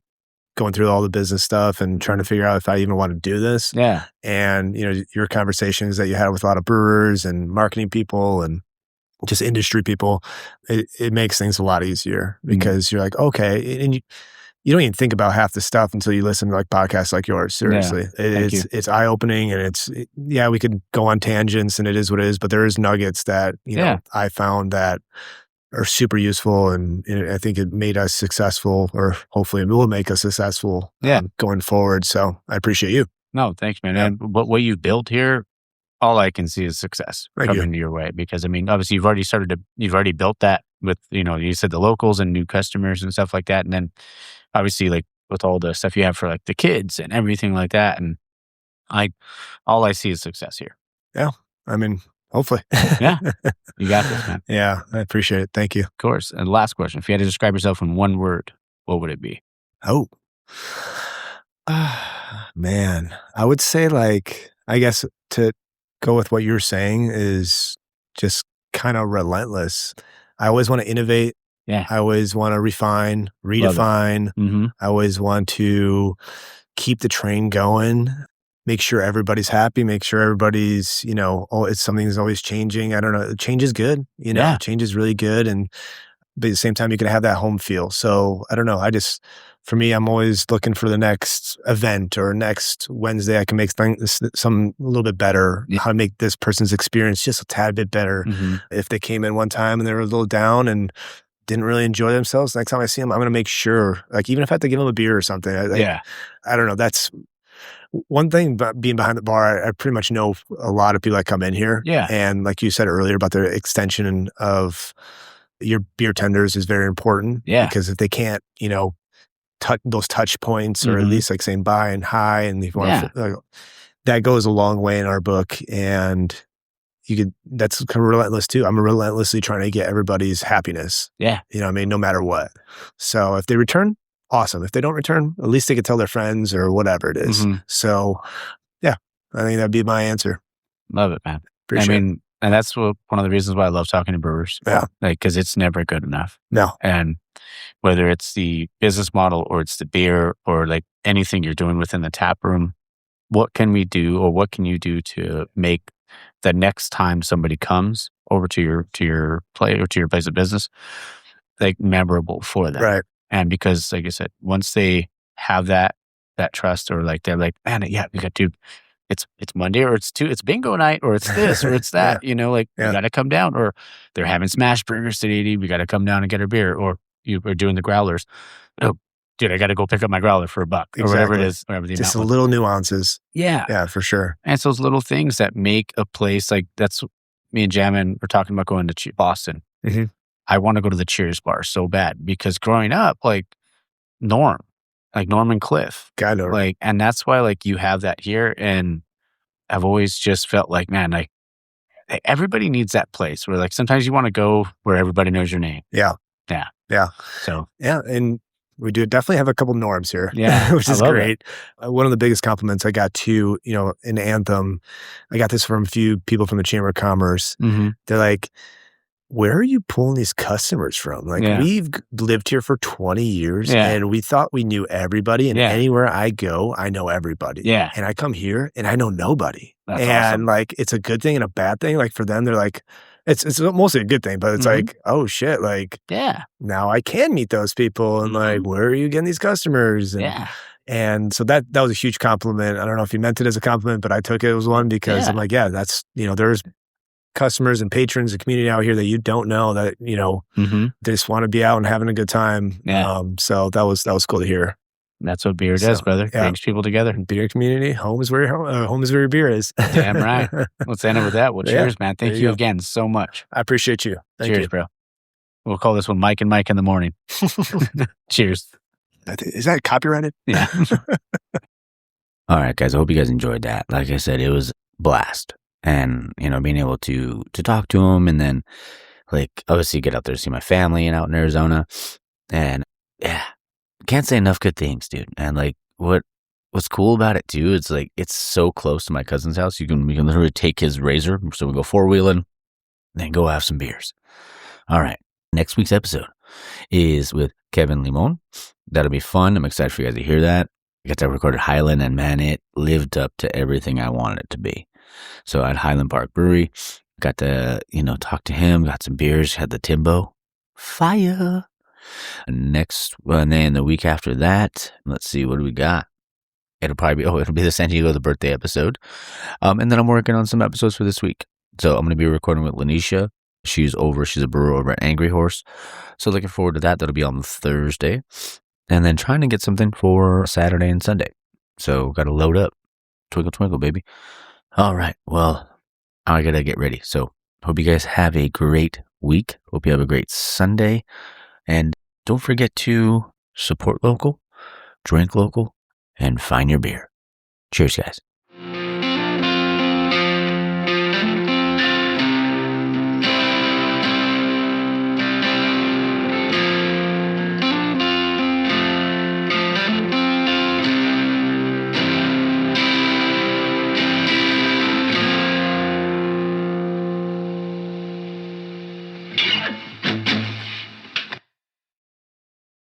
going through all the business stuff and trying to figure out if I even want to do this. Yeah. And, your conversations that you had with a lot of brewers and marketing people and just industry people, it makes things a lot easier because you're like, okay. And you don't even think about half the stuff until you listen to like podcasts like yours. Seriously. It's eye-opening, and we could go on tangents and it is what it is, but there is nuggets that, I found that are super useful, and I think it made us successful, or hopefully it will make us successful going forward. So I appreciate you. No, thanks, man. And what you've built here, all I can see is success coming your way, because I mean, obviously you've already built that with, you said the locals and new customers and stuff like that. And then obviously like with all the stuff you have for like the kids and everything like that. And all I see is success here. Yeah. I mean, hopefully. Yeah. You got this, man. Yeah. I appreciate it. Thank you. Of course. And last question, if you had to describe yourself in one word, what would it be? Oh, man, I would say I guess to go with what you're saying is just kind of relentless. I always want to innovate. Yeah. I always want to refine, redefine. I always want to keep the train going, make sure everybody's happy, make sure everybody's, it's something's always changing. I don't know. Change is good. Change is really good. But at the same time, you can have that home feel. So I don't know. For me, I'm always looking for the next event or next Wednesday. I can make some a little bit better. How to make this person's experience just a tad bit better. If they came in one time and they were a little down and didn't really enjoy themselves, next time I see them, I'm going to make sure, like, even if I have to give them a beer or something. I don't know. That's one thing. But being behind the bar, I pretty much know a lot of people that come in here. Yeah. And like you said earlier about the extension of your beer tenders is very important. Yeah. Because if they can't, those touch points, or at least like saying bye and hi, and if you want that goes a long way in our book. And that's kind of relentless too. I'm relentlessly trying to get everybody's happiness. Yeah. No matter what. So if they return, awesome. If they don't return, at least they can tell their friends or whatever it is. So yeah, I think that'd be my answer. Love it, man. Appreciate it. And that's one of the reasons why I love talking to brewers. Yeah. Because it's never good enough. No. And whether it's the business model or it's the beer or like anything you're doing within the tap room, what can we do or what can you do to make the next time somebody comes over to your play or to your place of business, like memorable for them. Right. And because, like I said, once they have that trust or like, they're like, man, yeah, we got to, it's Monday or it's bingo night or it's this or it's that, we got to come down, or they're having smash burgers today. We got to come down and get our beer, or you are doing the growlers. Oh, dude, I got to go pick up my growler for $1 or whatever it is. Whatever the just amount little nuances. Yeah. Yeah, for sure. And it's those little things that make a place like that's me and Jamin were talking about going to Boston. Mm-hmm. I want to go to the Cheers bar so bad because growing up, like Norm and Cliff, and that's why like you have that here. And I've always just felt like, man, like everybody needs that place where like sometimes you want to go where everybody knows your name. Yeah. Yeah. Yeah. So, yeah. And we do definitely have a couple norms here, yeah, which is great. One of the biggest compliments I got too, in Anthem, I got this from a few people from the Chamber of Commerce. Mm-hmm. They're like, where are you pulling these customers from? Like we've lived here for 20 years and we thought we knew everybody, and anywhere I go, I know everybody. Yeah. And I come here and I know nobody. That's and awesome. Like, it's a good thing and a bad thing. Like for them, they're like, it's mostly a good thing, but it's like, oh shit, like now I can meet those people, and like, where are you getting these customers? And, and so that was a huge compliment. I don't know if you meant it as a compliment, but I took it as one because I'm like, that's, there's customers and patrons and community out here that you don't know that, they just want to be out and having a good time. Yeah. So that was cool to hear. That's what beer does, brother. Brings people together. Beer community, home is where your beer is. Damn right. Let's end it with that. Well, cheers, man. Thank you again so much. I appreciate you. Cheers, bro. We'll call this one Mike and Mike in the morning. Cheers. Is that copyrighted? Yeah. All right, guys. I hope you guys enjoyed that. Like I said, it was a blast. And, being able to talk to them, and then like obviously get out there to see my family and out in Arizona. And can't say enough good things, dude. And like what's cool about it too, it's like it's so close to my cousin's house. We can literally take his Razor, so we go 4-wheeling, then go have some beers. All right. Next week's episode is with Kevin Limon. That'll be fun. I'm excited for you guys to hear that. I got to record at Highland, and man, it lived up to everything I wanted it to be. So at Highland Park Brewery, got to, talk to him, got some beers, had the Timbo. Fire. And then the week after that, let's see, what do we got? It'll be the San Diego, the birthday episode. And then I'm working on some episodes for this week. So I'm going to be recording with Lanisha. She's a brewer over at Angry Horse. So looking forward to that. That'll be on Thursday. And then trying to get something for Saturday and Sunday. So got to load up. Twinkle, twinkle, baby. All right. Well, I got to get ready. So hope you guys have a great week. Hope you have a great Sunday. And don't forget to support local, drink local, and find your beer. Cheers, guys.